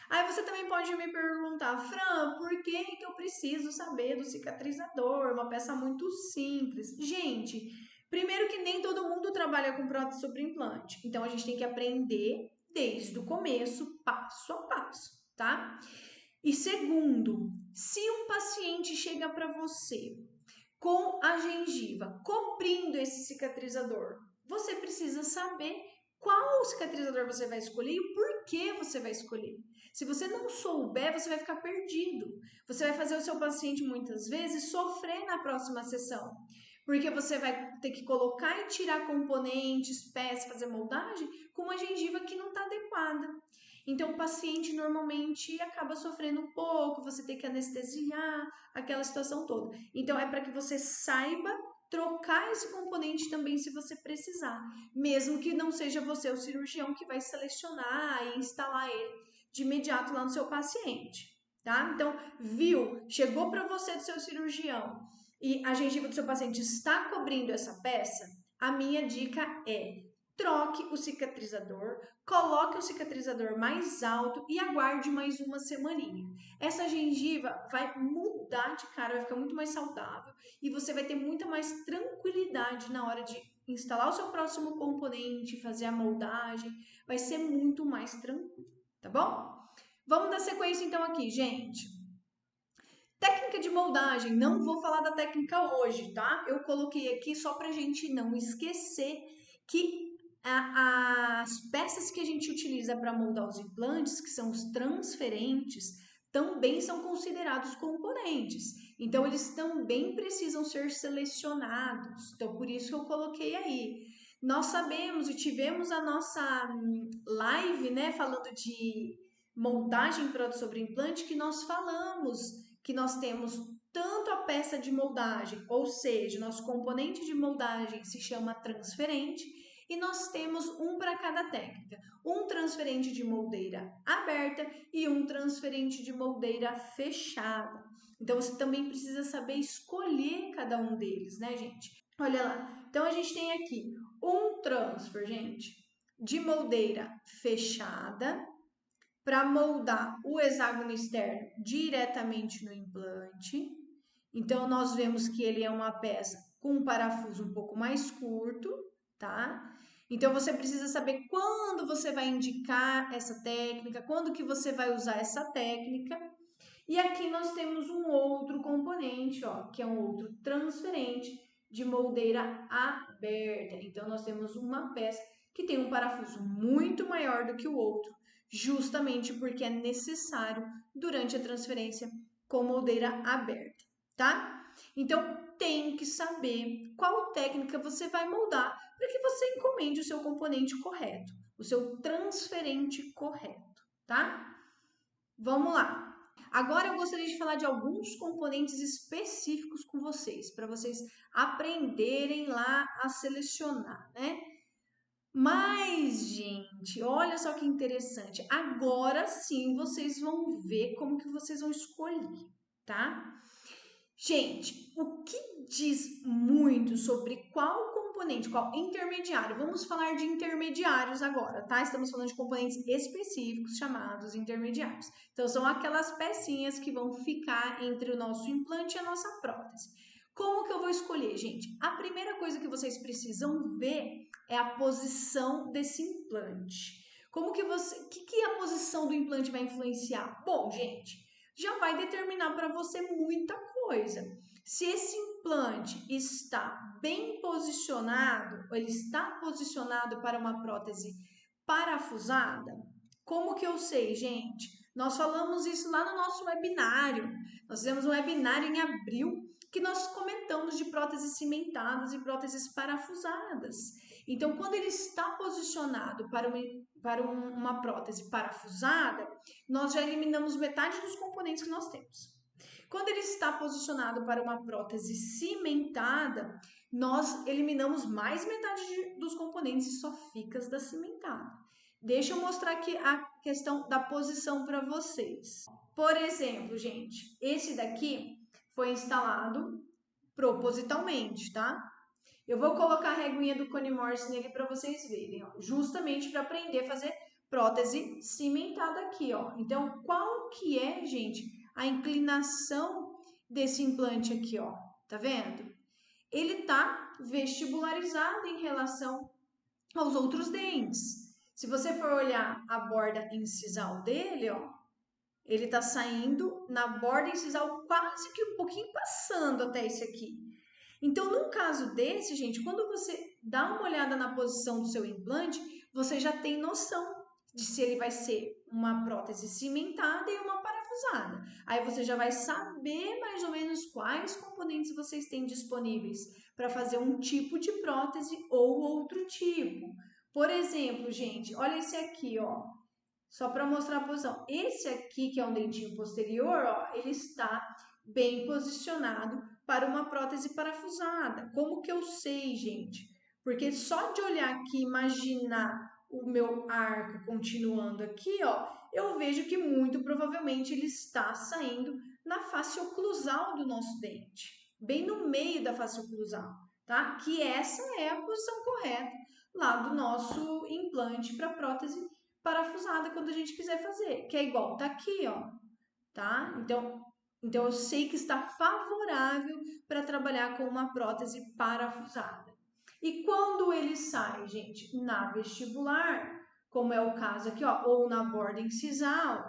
Speaker 1: Aí você também pode me perguntar, Fran, por que eu preciso saber do cicatrizador? Uma peça muito simples. Gente, primeiro que nem todo mundo trabalha com prótese sobre implante. Então, a gente tem que aprender desde o começo, passo a passo, tá? E segundo, se um paciente chega para você com a gengiva cobrindo esse cicatrizador, você precisa saber qual cicatrizador você vai escolher e o porquê você vai escolher. Se você não souber, você vai ficar perdido. Você vai fazer o seu paciente muitas vezes sofrer na próxima sessão, porque você vai ter que colocar e tirar componentes, peças, fazer moldagem com uma gengiva que não está adequada. Então, o paciente normalmente acaba sofrendo um pouco, você tem que anestesiar, aquela situação toda. Então, é para que você saiba trocar esse componente também se você precisar, mesmo que não seja você o cirurgião que vai selecionar e instalar ele de imediato lá no seu paciente, tá? Então, viu, chegou para você do seu cirurgião e a gengiva do seu paciente está cobrindo essa peça, a minha dica é: troque o cicatrizador, coloque o cicatrizador mais alto e aguarde mais uma semaninha. Essa gengiva vai mudar de cara, vai ficar muito mais saudável e você vai ter muita mais tranquilidade na hora de instalar o seu próximo componente, fazer a moldagem, vai ser muito mais tranquilo, tá bom? Vamos dar sequência então aqui, gente. Técnica de moldagem, não vou falar da técnica hoje, tá? Eu coloquei aqui só pra gente não esquecer que as peças que a gente utiliza para moldar os implantes, que são os transferentes, também são considerados componentes. Então, eles também precisam ser selecionados. Então, por isso que eu coloquei aí. Nós sabemos e tivemos a nossa live, né, falando de moldagem prótese sobre implante, que nós falamos que nós temos tanto a peça de moldagem, ou seja, nosso componente de moldagem se chama transferente, e nós temos um para cada técnica. Um transferente de moldeira aberta e um transferente de moldeira fechada. Então, você também precisa saber escolher cada um deles, né, gente? Olha lá. Então, a gente tem aqui um transfer, gente, de moldeira fechada para moldar o hexágono externo diretamente no implante. Então, nós vemos que ele é uma peça com um parafuso um pouco mais curto, tá? Então, você precisa saber quando você vai indicar essa técnica, quando que você vai usar essa técnica. E aqui nós temos um outro componente, ó, que é um outro transferente de moldeira aberta. Então, nós temos uma peça que tem um parafuso muito maior do que o outro, justamente porque é necessário durante a transferência com moldeira aberta, tá? Então, tem que saber qual técnica você vai moldar para que você encomende o seu componente correto, o seu transferente correto, tá? Vamos lá. Agora eu gostaria de falar de alguns componentes específicos com vocês, para vocês aprenderem lá a selecionar, né? Mas, gente, olha só que interessante. Agora sim vocês vão ver como que vocês vão escolher, tá? Gente, o que diz muito sobre qual componente, qual intermediário? Vamos falar de intermediários agora, tá? Estamos falando de componentes específicos chamados intermediários. Então, são aquelas pecinhas que vão ficar entre o nosso implante e a nossa prótese. Como que eu vou escolher, gente? A primeira coisa que vocês precisam ver é a posição desse implante. Como que que a posição do implante vai influenciar? Bom, gente, já vai determinar para você muita coisa. Se esse implante está bem posicionado, ou ele está posicionado para uma prótese parafusada, como que eu sei, gente? Nós falamos isso lá no nosso webinário. Nós fizemos um webinário em abril que nós comentamos de próteses cimentadas e próteses parafusadas. Então, quando ele está posicionado para uma prótese parafusada, nós já eliminamos metade dos componentes que nós temos. Quando ele está posicionado para uma prótese cimentada, nós eliminamos mais metade dos componentes e só fica as da cimentada. Deixa eu mostrar aqui a questão da posição para vocês. Por exemplo, gente, esse daqui foi instalado propositalmente, tá? Eu vou colocar a reguinha do Cone Morse nele para vocês verem, ó, justamente para aprender a fazer prótese cimentada aqui, ó. Então, qual que é, gente, a inclinação desse implante aqui, ó? Tá vendo? Ele tá vestibularizado em relação aos outros dentes. Se você for olhar a borda incisal dele, ó, ele tá saindo na borda incisal quase que um pouquinho passando até esse aqui. Então, num caso desse, gente, quando você dá uma olhada na posição do seu implante, você já tem noção de se ele vai ser uma prótese cimentada e uma parafusada. Aí você já vai saber mais ou menos quais componentes vocês têm disponíveis para fazer um tipo de prótese ou outro tipo. Por exemplo, gente, olha esse aqui, ó. Só para mostrar a posição. Esse aqui, que é um dentinho posterior, ó, ele está bem posicionado para uma prótese parafusada. Como que eu sei, gente? Porque só de olhar aqui, imaginar o meu arco continuando aqui, ó, eu vejo que muito provavelmente ele está saindo na face oclusal do nosso dente, bem no meio da face oclusal, tá? Que essa é a posição correta lá do nosso implante para prótese parafusada quando a gente quiser fazer, que é igual tá aqui, ó, tá? Então eu sei que está favorável para trabalhar com uma prótese parafusada. E quando ele sai, gente, na vestibular, como é o caso aqui, ó, ou na borda incisal,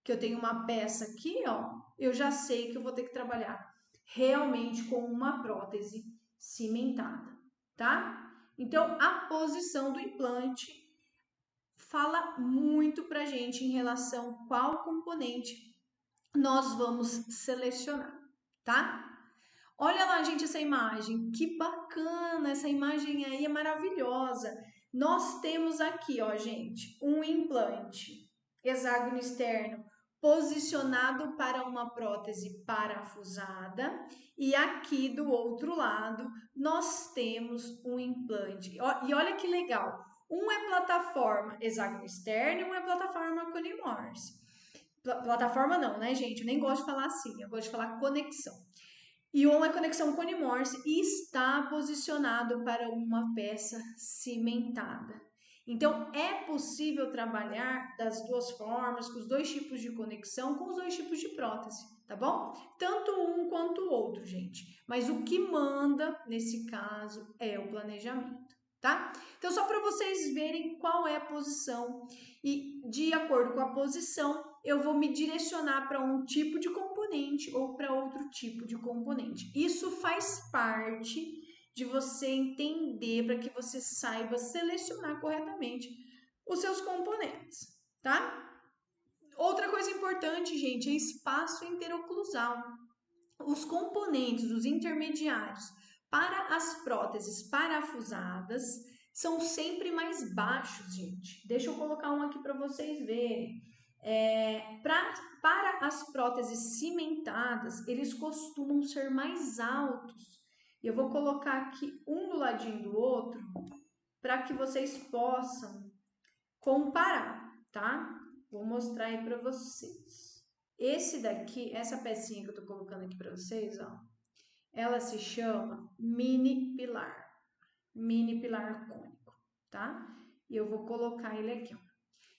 Speaker 1: que eu tenho uma peça aqui, ó, eu já sei que eu vou ter que trabalhar realmente com uma prótese cimentada, tá? Então, a posição do implante fala muito pra gente em relação a qual componente nós vamos selecionar, tá? Olha lá, gente, essa imagem. Que bacana! Essa imagem aí é maravilhosa. Nós temos aqui, ó, gente, um implante hexágono externo posicionado para uma prótese parafusada, e aqui do outro lado nós temos um implante. E olha que legal, um é plataforma hexágono externo e um é plataforma Cone Morse. Plataforma não, né, gente? Eu nem gosto de falar assim, eu gosto de falar conexão. E um é conexão Cone Morse e está posicionado para uma peça cimentada. Então, é possível trabalhar das duas formas, com os dois tipos de conexão, com os dois tipos de prótese, tá bom? Tanto um quanto o outro, gente. Mas o que manda, nesse caso, é o planejamento, tá? Então, só para vocês verem qual é a posição e, de acordo com a posição, eu vou me direcionar para um tipo de componente ou para outro tipo de componente. Isso faz parte de você entender para que você saiba selecionar corretamente os seus componentes, tá? Outra coisa importante, gente, é espaço interoclusal. Os componentes, os intermediários para as próteses parafusadas são sempre mais baixos, gente. Deixa eu colocar um aqui para vocês verem. Para as próteses cimentadas, eles costumam ser mais altos. Eu vou colocar aqui um do ladinho do outro para que vocês possam comparar, tá? Vou mostrar aí para vocês. Esse daqui, essa pecinha que eu tô colocando aqui para vocês, ó, ela se chama mini pilar cônico, tá? E eu vou colocar ele aqui, ó.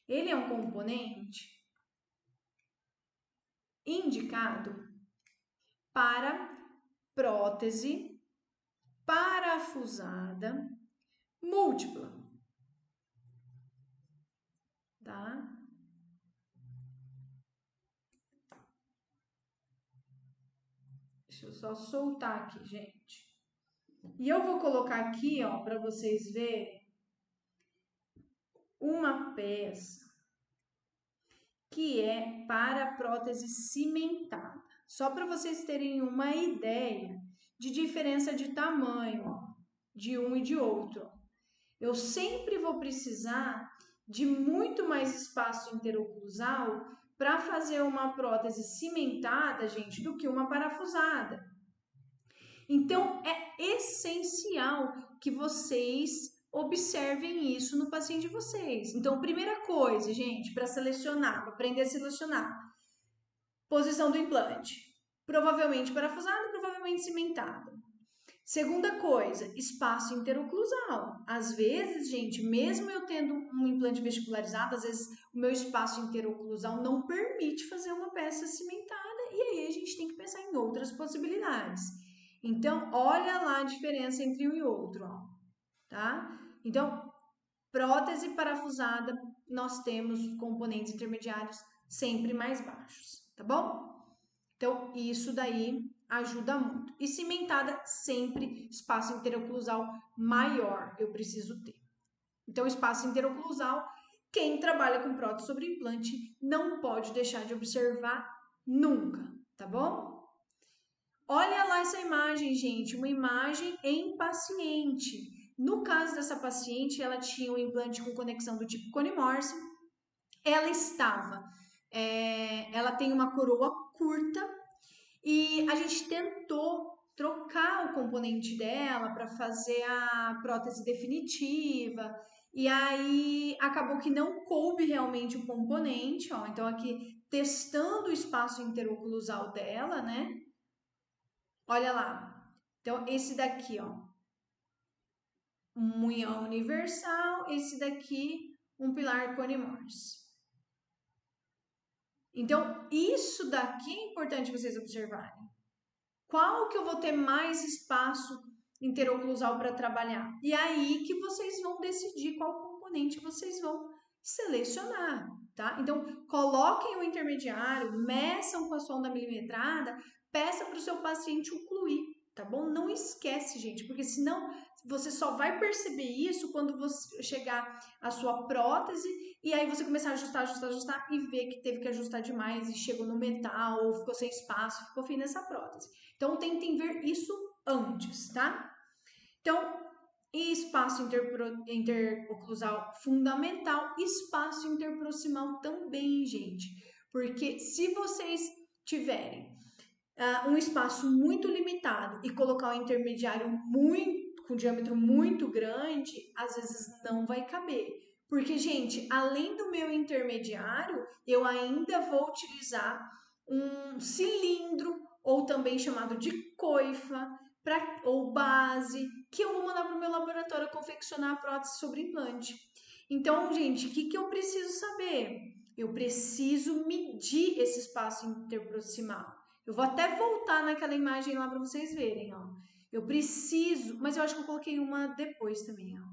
Speaker 1: Ele é um componente indicado para prótese parafusada múltipla, tá? Deixa eu só soltar aqui, gente. E eu vou colocar aqui, ó, para vocês verem uma peça que é para prótese cimentada. Só para vocês terem uma ideia de diferença de tamanho, ó, de um e de outro. Eu sempre vou precisar de muito mais espaço interoclusal para fazer uma prótese cimentada, gente, do que uma parafusada. Então, é essencial que vocês observem isso no paciente de vocês. Então, primeira coisa, gente, para selecionar, para aprender a selecionar, posição do implante. Provavelmente parafusado, provavelmente cimentado. Segunda coisa, espaço interoclusal. Às vezes, gente, mesmo eu tendo um implante vestibularizado, às vezes o meu espaço interoclusal não permite fazer uma peça cimentada e aí a gente tem que pensar em outras possibilidades. Então, olha lá a diferença entre um e outro, ó, tá? Então, prótese parafusada, nós temos componentes intermediários sempre mais baixos, tá bom? Então, isso daí ajuda muito. E cimentada, sempre espaço interoclusal maior eu preciso ter. Então, espaço interoclusal, quem trabalha com prótese sobre implante não pode deixar de observar nunca, tá bom? Olha lá essa imagem, gente, uma imagem em paciente. No caso dessa paciente, ela tinha um implante com conexão do tipo Cone Morse. Ela tem uma coroa curta e a gente tentou trocar o componente dela para fazer a prótese definitiva. E aí acabou que não coube realmente o componente, ó. Então aqui testando o espaço interoclusal dela, né? Olha lá. Então, esse daqui, ó, um união universal, esse daqui, um pilar Cone Morse. Então, isso daqui é importante vocês observarem. Qual que eu vou ter mais espaço interoclusal para trabalhar? E aí que vocês vão decidir qual componente vocês vão selecionar, tá? Então, coloquem o intermediário, meçam com a sonda milimetrada, peça para o seu paciente ocluir, tá bom? Não esquece, gente, porque senão você só vai perceber isso quando você chegar à sua prótese e aí você começar a ajustar e ver que teve que ajustar demais e chegou no metal ou ficou sem espaço, ficou fim nessa prótese. Então, tentem ver isso antes, tá? Então, espaço interoclusal fundamental, espaço interproximal também, gente. Porque se vocês tiverem um espaço muito limitado e colocar um intermediário com diâmetro muito grande, às vezes não vai caber. Porque, gente, além do meu intermediário, eu ainda vou utilizar um cilindro, ou também chamado de coifa, ou base, que eu vou mandar para o meu laboratório confeccionar a prótese sobre implante. Então, gente, o que eu preciso saber? Eu preciso medir esse espaço interproximal. Eu vou até voltar naquela imagem lá para vocês verem, ó. Eu preciso, mas eu acho que eu coloquei uma depois também, ó.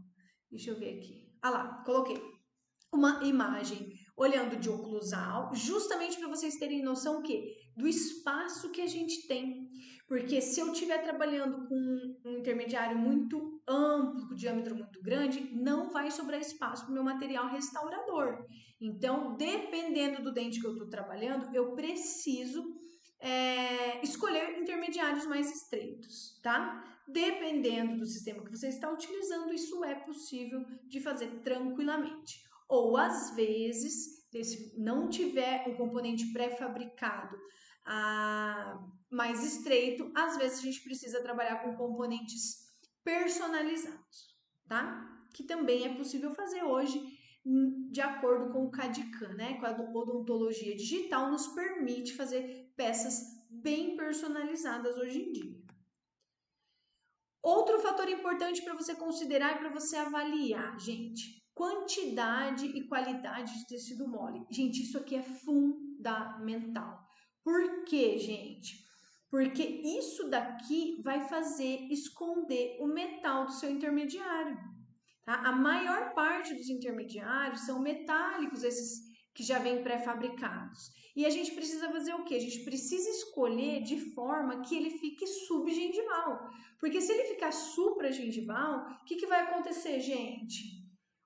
Speaker 1: Deixa eu ver aqui. Ah lá, coloquei uma imagem olhando de oclusal, justamente para vocês terem noção do espaço que a gente tem. Porque se eu estiver trabalhando com um intermediário muito amplo, com diâmetro muito grande, não vai sobrar espaço para o meu material restaurador. Então, dependendo do dente que eu estou trabalhando, eu preciso escolher intermediários mais estreitos, tá? Dependendo do sistema que você está utilizando, isso é possível de fazer tranquilamente. Ou às vezes, se não tiver um componente pré-fabricado mais estreito, às vezes a gente precisa trabalhar com componentes personalizados, tá? Que também é possível fazer hoje de acordo com o CAD/CAM, né? Com a odontologia digital, nos permite fazer peças bem personalizadas hoje em dia. Outro fator importante para você considerar e para você avaliar, gente, quantidade e qualidade de tecido mole. Gente, isso aqui é fundamental. Por quê, gente? Porque isso daqui vai fazer esconder o metal do seu intermediário. Tá? A maior parte dos intermediários são metálicos, esses que já vêm pré-fabricados. E a gente precisa fazer o quê? A gente precisa escolher de forma que ele fique subgengival. Porque se ele ficar supragengival, o que vai acontecer, gente?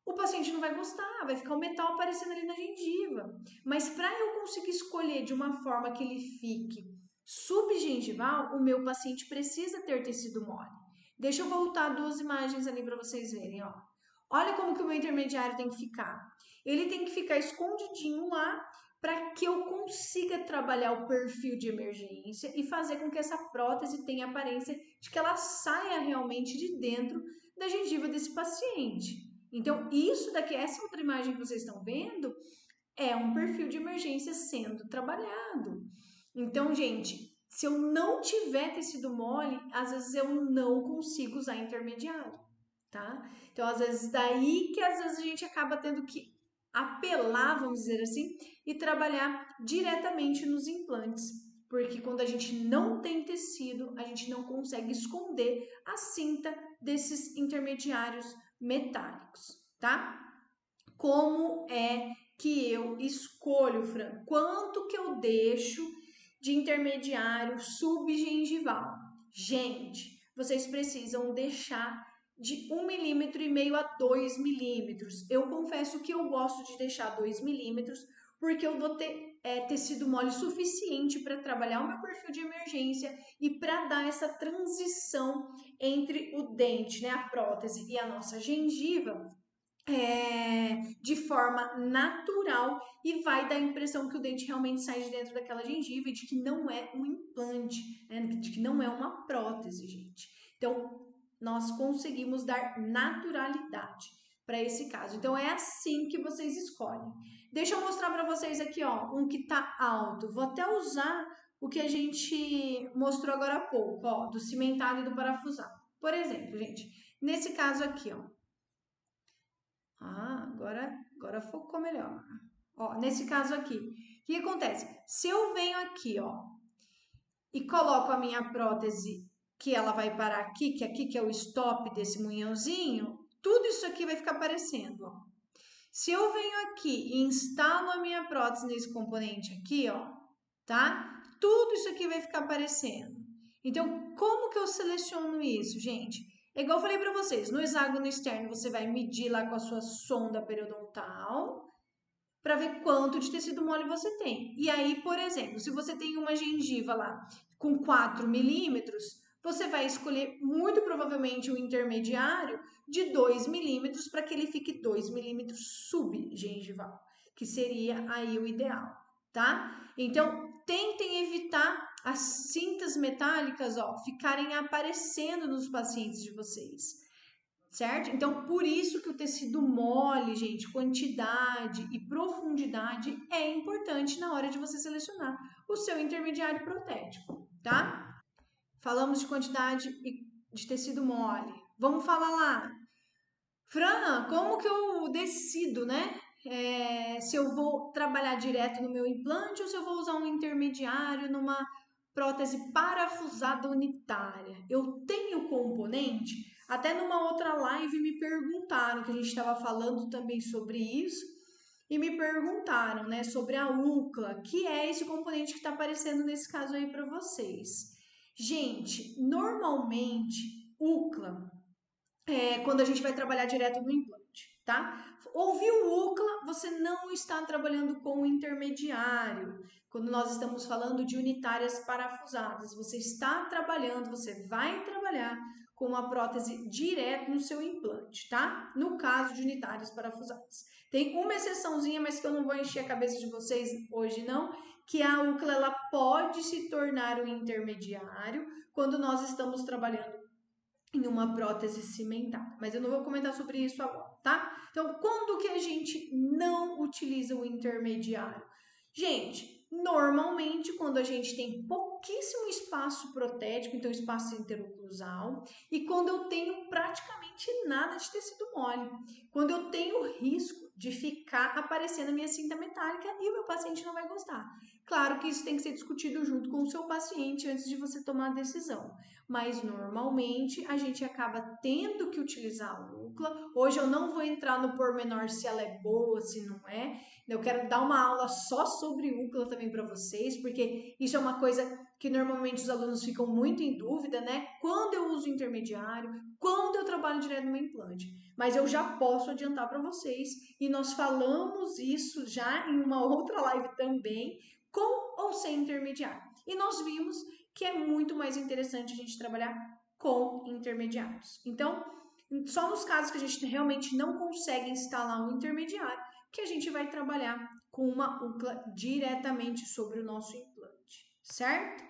Speaker 1: O paciente não vai gostar, vai ficar o metal aparecendo ali na gengiva. Mas para eu conseguir escolher de uma forma que ele fique subgengival, o meu paciente precisa ter tecido mole. Deixa eu voltar 2 imagens ali para vocês verem, ó. Olha como que o meu intermediário tem que ficar. Ele tem que ficar escondidinho lá para que eu consiga trabalhar o perfil de emergência e fazer com que essa prótese tenha aparência de que ela saia realmente de dentro da gengiva desse paciente. Então, isso daqui, essa outra imagem que vocês estão vendo, é um perfil de emergência sendo trabalhado. Então, gente, se eu não tiver tecido mole, às vezes eu não consigo usar intermediário, tá? Então, às vezes, daí que às vezes a gente acaba tendo que apelar, vamos dizer assim, e trabalhar diretamente nos implantes. Porque quando a gente não tem tecido, a gente não consegue esconder a cinta desses intermediários metálicos, tá? Como é que eu escolho, Fran? Quanto que eu deixo de intermediário subgengival? Gente, vocês precisam deixar de 1,5 mm a 2 milímetros. Eu confesso que eu gosto de deixar 2 milímetros porque eu vou ter tecido mole suficiente para trabalhar o meu perfil de emergência e para dar essa transição entre o dente, né, a prótese e a nossa gengiva de forma natural e vai dar a impressão que o dente realmente sai de dentro daquela gengiva e de que não é um implante, né? De que não é uma prótese, gente. Então, nós conseguimos dar naturalidade para esse caso. Então, é assim que vocês escolhem. Deixa eu mostrar para vocês aqui, ó, um que tá alto. Vou até usar o que a gente mostrou agora há pouco, ó, do cimentado e do parafusado. Por exemplo, gente, nesse caso aqui, ó, agora focou melhor. Ó, nesse caso aqui, o que acontece? Se eu venho aqui, ó, e coloco a minha prótese, que ela vai parar aqui que é o stop desse munhãozinho, tudo isso aqui vai ficar aparecendo, ó. Se eu venho aqui e instalo a minha prótese nesse componente aqui, ó, tá? Tudo isso aqui vai ficar aparecendo. Então, como que eu seleciono isso, gente? É igual eu falei para vocês, no hexágono externo você vai medir lá com a sua sonda periodontal para ver quanto de tecido mole você tem. E aí, por exemplo, se você tem uma gengiva lá com 4 milímetros, você vai escolher muito provavelmente um intermediário de 2 milímetros para que ele fique 2 milímetros subgengival, que seria aí o ideal, tá? Então, tentem evitar as cintas metálicas, ó, ficarem aparecendo nos pacientes de vocês, certo? Então, por isso que o tecido mole, gente, quantidade e profundidade é importante na hora de você selecionar o seu intermediário protético, tá? Falamos de quantidade e de tecido mole. Vamos falar lá. Fran, como que eu decido, né? Se eu vou trabalhar direto no meu implante ou se eu vou usar um intermediário numa prótese parafusada unitária. Eu tenho componente? Até numa outra live me perguntaram, que a gente estava falando também sobre isso, e me perguntaram, né, sobre a UCLA, que é esse componente que está aparecendo nesse caso aí para vocês. Gente, normalmente, UCLA quando a gente vai trabalhar direto no implante, tá? Ouviu o UCLA, você não está trabalhando com o intermediário. Quando nós estamos falando de unitárias parafusadas, você está trabalhando, você vai trabalhar com uma prótese direto no seu implante, tá? No caso de unitárias parafusadas. Tem uma exceçãozinha, mas que eu não vou encher a cabeça de vocês hoje não, que a UCLA ela pode se tornar um intermediário quando nós estamos trabalhando em uma prótese cimentada, mas eu não vou comentar sobre isso agora, tá? Então, quando que a gente não utiliza o intermediário? Gente, normalmente quando a gente tem pouquíssimo espaço protético, então espaço interoclusal, e quando eu tenho praticamente nada de tecido mole, quando eu tenho risco de ficar aparecendo a minha cinta metálica e o meu paciente não vai gostar. Claro que isso tem que ser discutido junto com o seu paciente antes de você tomar a decisão, mas normalmente a gente acaba tendo que utilizar a UCLA. Hoje eu não vou entrar no pormenor se ela é boa, se não é. Eu quero dar uma aula só sobre UCLA também para vocês, porque isso é uma coisa que normalmente os alunos ficam muito em dúvida, né? Quando eu uso intermediário, quando eu trabalho direto no implante. Mas eu já posso adiantar para vocês, e nós falamos isso já em uma outra live também, com ou sem intermediário. E nós vimos que é muito mais interessante a gente trabalhar com intermediários. Então, só nos casos que a gente realmente não consegue instalar um intermediário, que a gente vai trabalhar com uma UCLA diretamente sobre o nosso implante, certo?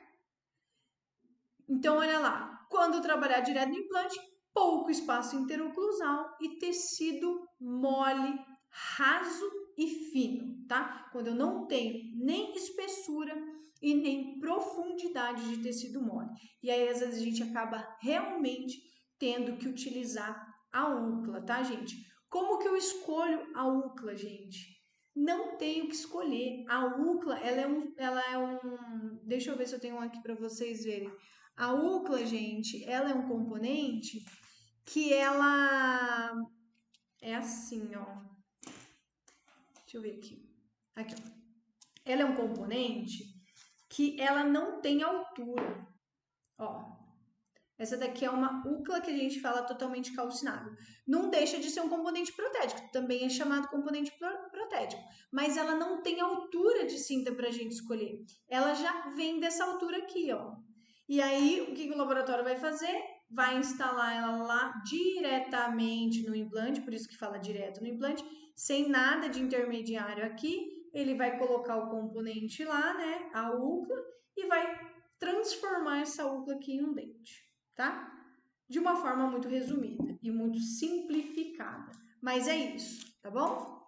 Speaker 1: Então, olha lá, quando trabalhar direto no implante, pouco espaço interoclusal e tecido mole, raso e fino, tá? Quando eu não tenho nem espessura e nem profundidade de tecido mole. E aí, às vezes, a gente acaba realmente tendo que utilizar a UCLA, tá, gente? Como que eu escolho a UCLA, gente? Não tenho que escolher. A UCLA, deixa eu ver se eu tenho um aqui para vocês verem. A UCLA, gente, ela é um componente que ela é assim, ó. Deixa eu ver aqui. Aqui, ó. Ela é um componente que ela não tem altura. Ó, essa daqui é uma UCLA que a gente fala totalmente calcinado. Não deixa de ser um componente protético, também é chamado componente protético, mas ela não tem altura de cinta para a gente escolher. Ela já vem dessa altura aqui, ó. E aí, o que o laboratório vai fazer? Vai instalar ela lá diretamente no implante, por isso que fala direto no implante, sem nada de intermediário aqui. Ele vai colocar o componente lá, né, a UCLA, e vai transformar essa UCLA aqui em um dente, tá? De uma forma muito resumida e muito simplificada. Mas é isso, tá bom?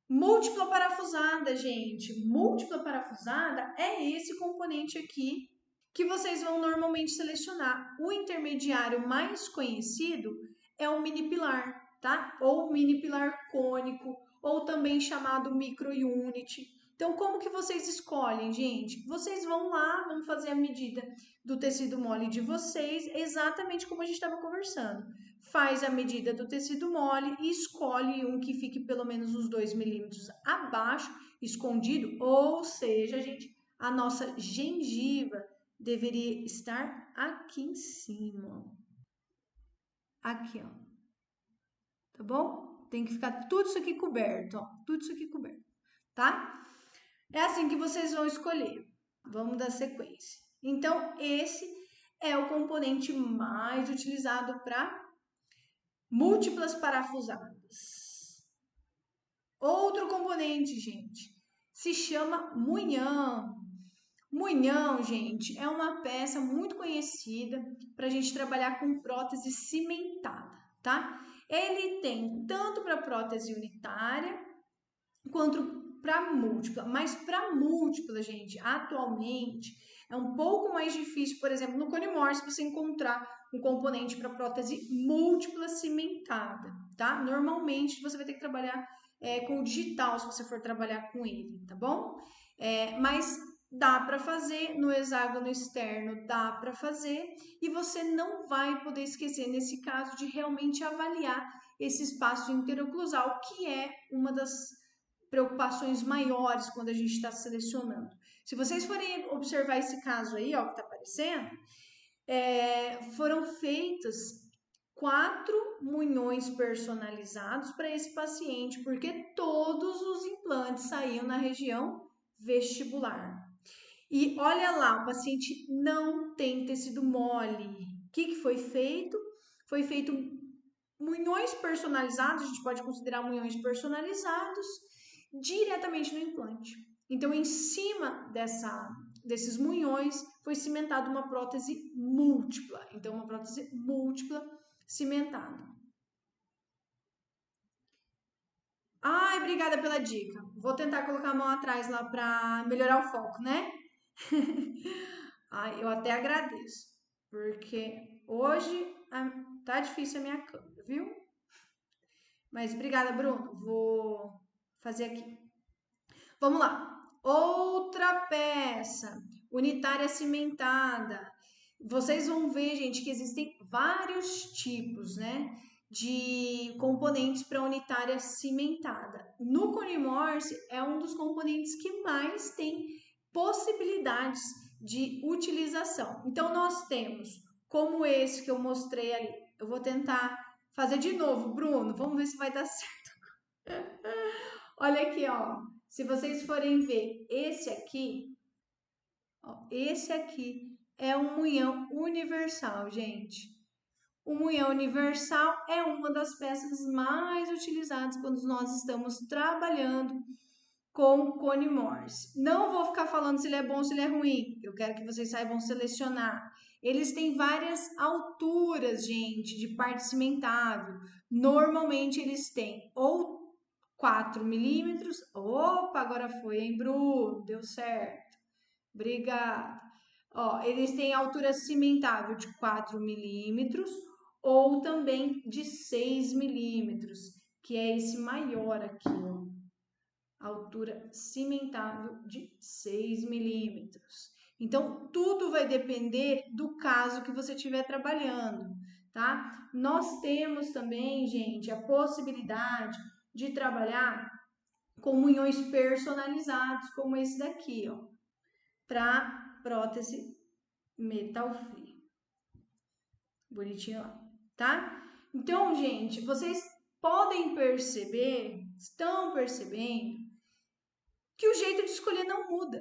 Speaker 1: Múltipla parafusada, gente. Múltipla parafusada é esse componente aqui que vocês vão normalmente selecionar. O intermediário mais conhecido é o mini pilar, tá? Ou mini pilar cônico, ou também chamado micro unit. Então, como que vocês escolhem, gente? Vocês vão lá, vão fazer a medida do tecido mole de vocês, exatamente como a gente estava conversando. Faz a medida do tecido mole e escolhe um que fique pelo menos uns 2 milímetros abaixo, escondido, ou seja, gente, a nossa gengiva deveria estar aqui em cima. Aqui, ó. Tá bom? Tem que ficar tudo isso aqui coberto, ó. Tudo isso aqui coberto, tá? É assim que vocês vão escolher. Vamos dar sequência. Então, esse é o componente mais utilizado para múltiplas parafusadas. Outro componente, gente, se chama munhão. Munhão, gente, é uma peça muito conhecida para a gente trabalhar com prótese cimentada, tá? Ele tem tanto para prótese unitária quanto para múltipla, mas para múltipla, gente, atualmente é um pouco mais difícil, por exemplo, no Cone Morse você encontrar um componente para prótese múltipla cimentada, tá? Normalmente você vai ter que trabalhar com o digital se você for trabalhar com ele, tá bom? Mas dá para fazer no hexágono externo, dá para fazer, e você não vai poder esquecer nesse caso de realmente avaliar esse espaço interoclusal, que é uma das preocupações maiores quando a gente está selecionando. Se vocês forem observar esse caso aí, ó, que está aparecendo, foram feitos 4 munhões personalizados para esse paciente, porque todos os implantes saíam na região vestibular. E olha lá, o paciente não tem tecido mole. O que foi feito? Foi feito munhões personalizados, a gente pode considerar munhões personalizados, diretamente no implante. Então, em cima desses munhões, foi cimentada uma prótese múltipla. Então, uma prótese múltipla cimentada. Ai, obrigada pela dica. Vou tentar colocar a mão atrás lá para melhorar o foco, né? Ai, eu até agradeço, porque hoje tá difícil a minha câmera, viu? Mas obrigada, Bruno. Vou fazer aqui. Vamos lá. Outra peça unitária cimentada. Vocês vão ver, gente, que existem vários tipos, né, de componentes para unitária cimentada. No Cone Morse é um dos componentes que mais tem possibilidades de utilização. Então nós temos como esse que eu mostrei ali. Eu vou tentar fazer de novo, Bruno. Vamos ver se vai dar certo. Olha aqui, ó. Se vocês forem ver esse aqui, ó, esse aqui é um munhão universal, gente. O munhão universal é uma das peças mais utilizadas quando nós estamos trabalhando com Cone Morse. Não vou ficar falando se ele é bom ou se ele é ruim. Eu quero que vocês saibam selecionar. Eles têm várias alturas, gente, de parte cimentável. Normalmente eles têm ou 4 milímetros. Opa, agora foi, hein, Bruno? Deu certo. Obrigada. Ó, eles têm altura cimentável de 4 milímetros ou também de 6 milímetros, que é esse maior aqui, ó. Altura cimentável de 6 milímetros. Então, tudo vai depender do caso que você estiver trabalhando, tá? Nós temos também, gente, a possibilidade de trabalhar com munhões personalizados, como esse daqui, ó, para prótese metal free. Bonitinho lá, tá? Então, gente, vocês podem perceber, estão percebendo, que o jeito de escolher não muda.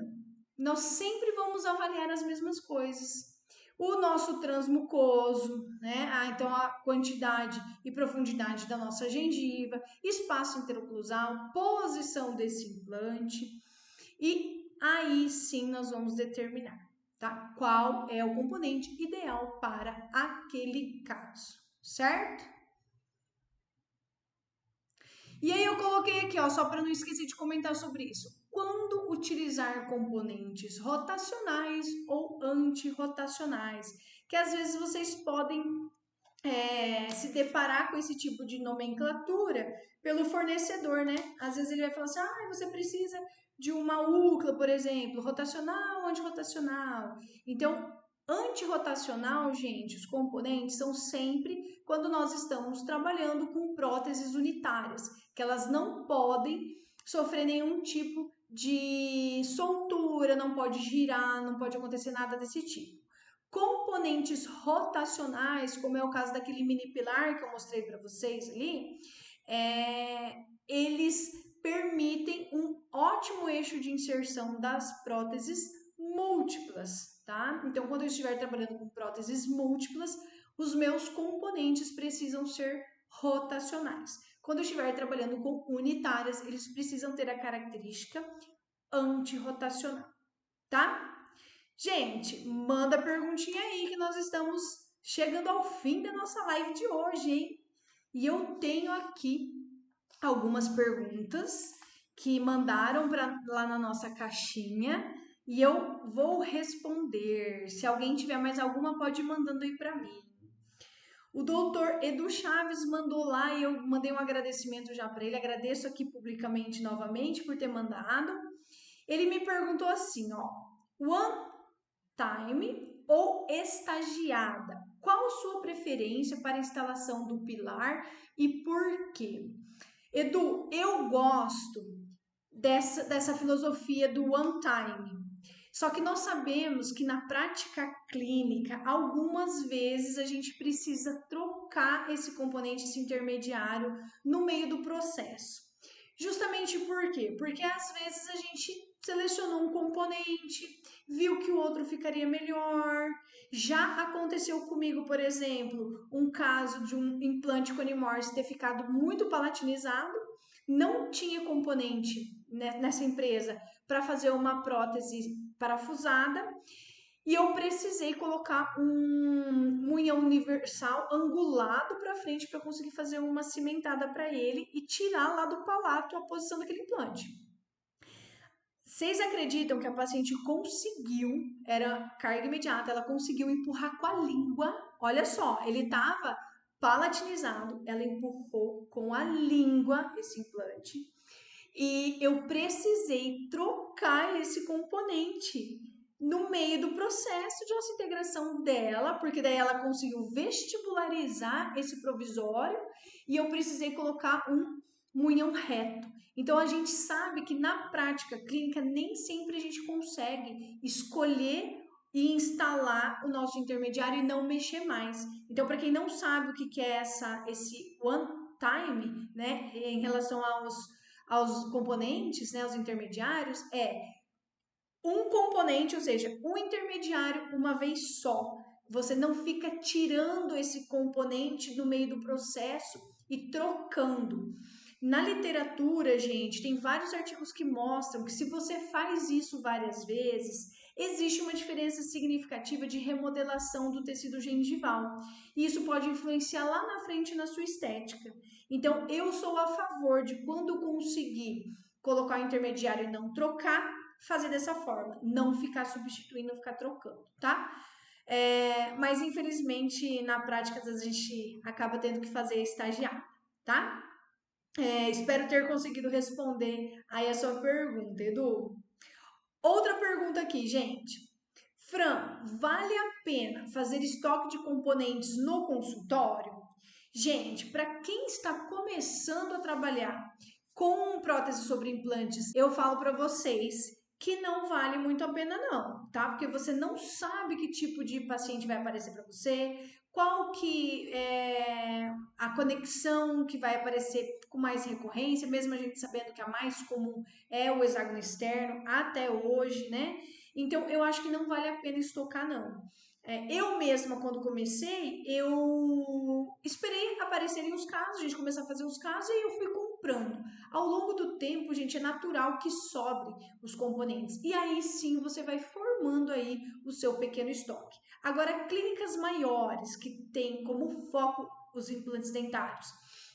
Speaker 1: Nós sempre vamos avaliar as mesmas coisas. O nosso transmucoso, né? Então a quantidade e profundidade da nossa gengiva, espaço interoclusal, posição desse implante, e aí sim nós vamos determinar, tá? Qual é o componente ideal para aquele caso, certo? E aí eu coloquei aqui, ó, só para não esquecer de comentar sobre isso. Quando utilizar componentes rotacionais ou antirrotacionais, que às vezes vocês podem se deparar com esse tipo de nomenclatura pelo fornecedor, né? Às vezes ele vai falar assim, você precisa de uma UCLA, por exemplo, rotacional ou antirrotacional. Então, antirrotacional, gente, os componentes são sempre quando nós estamos trabalhando com próteses unitárias, que elas não podem sofrer nenhum tipo de soltura, não pode girar, não pode acontecer nada desse tipo. Componentes rotacionais, como é o caso daquele mini pilar que eu mostrei para vocês ali, eles permitem um ótimo eixo de inserção das próteses múltiplas, tá? Então, quando eu estiver trabalhando com próteses múltiplas, os meus componentes precisam ser rotacionais. Quando eu estiver trabalhando com unitárias, eles precisam ter a característica antirrotacional, tá? Gente, manda perguntinha aí que nós estamos chegando ao fim da nossa live de hoje, hein? E eu tenho aqui algumas perguntas que mandaram lá na nossa caixinha e eu vou responder. Se alguém tiver mais alguma, pode ir mandando aí para mim. O doutor Edu Chaves mandou lá e eu mandei um agradecimento já para ele. Agradeço aqui publicamente novamente por ter mandado. Ele me perguntou assim, ó, one time ou estagiada? Qual sua preferência para a instalação do pilar e por quê? Edu, eu gosto dessa filosofia do one time. Só que nós sabemos que na prática clínica, algumas vezes a gente precisa trocar esse componente, esse intermediário, no meio do processo. Justamente por quê? Porque às vezes a gente selecionou um componente, viu que o outro ficaria melhor. Já aconteceu comigo, por exemplo, um caso de um implante Conimorse ter ficado muito palatinizado, não tinha componente nessa empresa para fazer uma prótese parafusada e eu precisei colocar um munhão universal angulado para frente para conseguir fazer uma cimentada para ele e tirar lá do palato a posição daquele implante. Vocês acreditam que a paciente conseguiu, era carga imediata, ela conseguiu empurrar com a língua, olha só, ele estava palatinizado, ela empurrou com a língua esse implante e eu precisei trocar esse componente no meio do processo de osseointegração dela, porque daí ela conseguiu vestibularizar esse provisório e eu precisei colocar um munhão reto. Então a gente sabe que na prática clínica nem sempre a gente consegue escolher e instalar o nosso intermediário e não mexer mais. Então, para quem não sabe o que é esse one time, né, em relação aos componentes, né, aos intermediários, é um componente, ou seja, um intermediário uma vez só. Você não fica tirando esse componente no meio do processo e trocando. Na literatura, gente, tem vários artigos que mostram que se você faz isso várias vezes, existe uma diferença significativa de remodelação do tecido gengival. E isso pode influenciar lá na frente na sua estética. Então, eu sou a favor de quando conseguir colocar o intermediário e não trocar, fazer dessa forma, não ficar substituindo, não ficar trocando, tá? Mas infelizmente na prática às vezes a gente acaba tendo que fazer estagiário, tá? Espero ter conseguido responder aí a sua pergunta, Edu. Outra pergunta aqui, gente. Fran, vale a pena fazer estoque de componentes no consultório? Gente, para quem está começando a trabalhar com prótese sobre implantes, eu falo para vocês que não vale muito a pena não, tá? Porque você não sabe que tipo de paciente vai aparecer para você, qual que é a conexão que vai aparecer com mais recorrência, mesmo a gente sabendo que a mais comum é o hexágono externo até hoje, né? Então, eu acho que não vale a pena estocar, não. Eu mesma, quando comecei, eu esperei aparecerem os casos, a gente começar a fazer os casos e aí eu fui comprando. Ao longo do tempo, gente, é natural que sobre os componentes. E aí sim você vai formando aí o seu pequeno estoque. Agora, clínicas maiores que têm como foco os implantes dentários,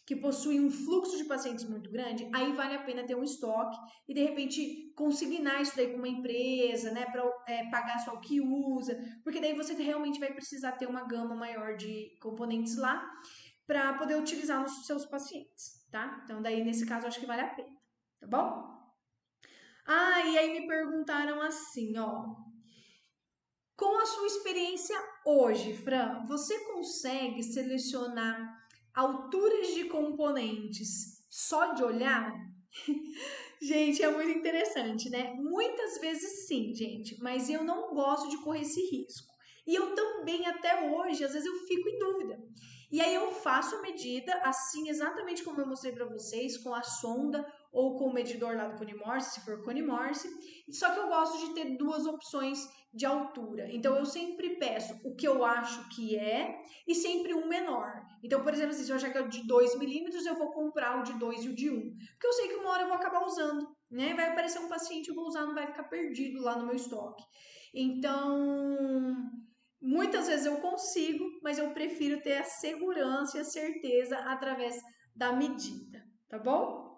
Speaker 1: que possuem um fluxo de pacientes muito grande, aí vale a pena ter um estoque e de repente consignar isso daí com uma empresa, né, para pagar só o que usa, porque daí você realmente vai precisar ter uma gama maior de componentes lá para poder utilizar nos seus pacientes, tá? Então daí nesse caso eu acho que vale a pena, tá bom? Ah, e aí me perguntaram assim, ó, com a sua experiência hoje, Fran, você consegue selecionar alturas de componentes só de olhar? Gente, é muito interessante, né? Muitas vezes sim, gente, mas eu não gosto de correr esse risco. E eu também, até hoje, às vezes eu fico em dúvida. E aí eu faço a medida, assim, exatamente como eu mostrei para vocês, com a sonda ou com o medidor lá do Conimorse, se for Conimorse. Só que eu gosto de ter duas opções de altura. Então eu sempre peço o que eu acho que é e sempre um menor. Então, por exemplo, se eu achar que é o de 2 milímetros, eu vou comprar o de 2 e o de 1. Porque eu sei que uma hora eu vou acabar usando. né? Vai aparecer um paciente, eu vou usar, não vai ficar perdido lá no meu estoque. Então, muitas vezes eu consigo, mas eu prefiro ter a segurança e a certeza através da medida, tá bom?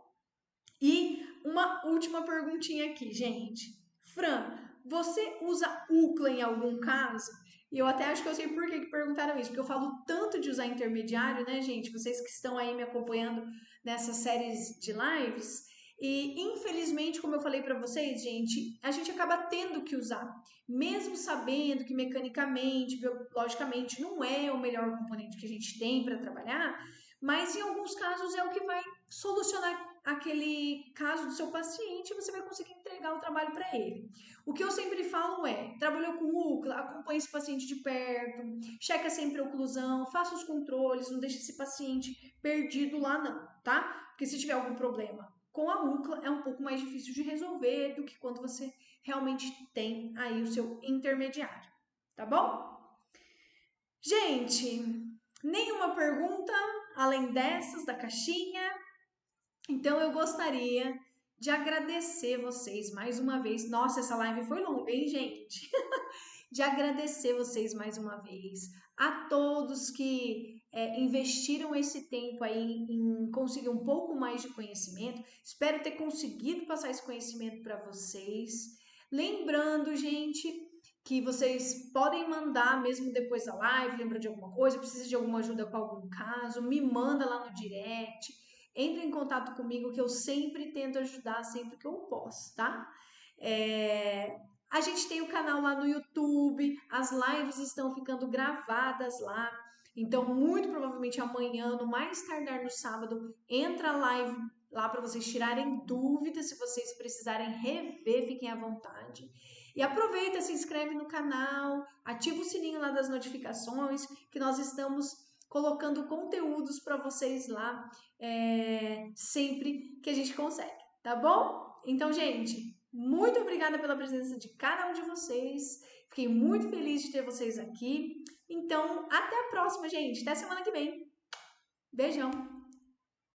Speaker 1: E uma última perguntinha aqui, gente. Fran, você usa UCLA em algum caso? E eu até acho que eu sei por que perguntaram isso, porque eu falo tanto de usar intermediário, né, gente? Vocês que estão aí me acompanhando nessas séries de lives. E infelizmente, como eu falei para vocês, gente, a gente acaba tendo que usar, mesmo sabendo que mecanicamente, biologicamente, não é o melhor componente que a gente tem para trabalhar, mas em alguns casos é o que vai solucionar aquele caso do seu paciente e você vai conseguir entregar o trabalho para ele. O que eu sempre falo é, trabalhou com UCLA, acompanhe esse paciente de perto, checa sempre a oclusão, faça os controles, não deixe esse paciente perdido lá não, tá? Porque se tiver algum problema com a UCLA é um pouco mais difícil de resolver do que quando você realmente tem aí o seu intermediário, tá bom? Gente, nenhuma pergunta além dessas da caixinha? Então eu gostaria de agradecer vocês mais uma vez. Nossa, essa live foi longa, hein, gente? De agradecer vocês mais uma vez. A todos que investiram esse tempo aí em conseguir um pouco mais de conhecimento. Espero ter conseguido passar esse conhecimento para vocês. Lembrando, gente, que vocês podem mandar mesmo depois da live, lembra de alguma coisa, precisa de alguma ajuda com algum caso, me manda lá no direct. Entre em contato comigo que eu sempre tento ajudar sempre que eu posso, tá? A gente tem o canal lá no YouTube, as lives estão ficando gravadas lá. Então, muito provavelmente amanhã, no mais tardar no sábado, entra a live lá para vocês tirarem dúvidas, se vocês precisarem rever, fiquem à vontade. E aproveita, se inscreve no canal, ativa o sininho lá das notificações, que nós estamos colocando conteúdos para vocês lá sempre que a gente consegue, tá bom? Então, gente, muito obrigada pela presença de cada um de vocês. Fiquei muito feliz de ter vocês aqui. Então, até a próxima, gente. Até semana que vem. Beijão!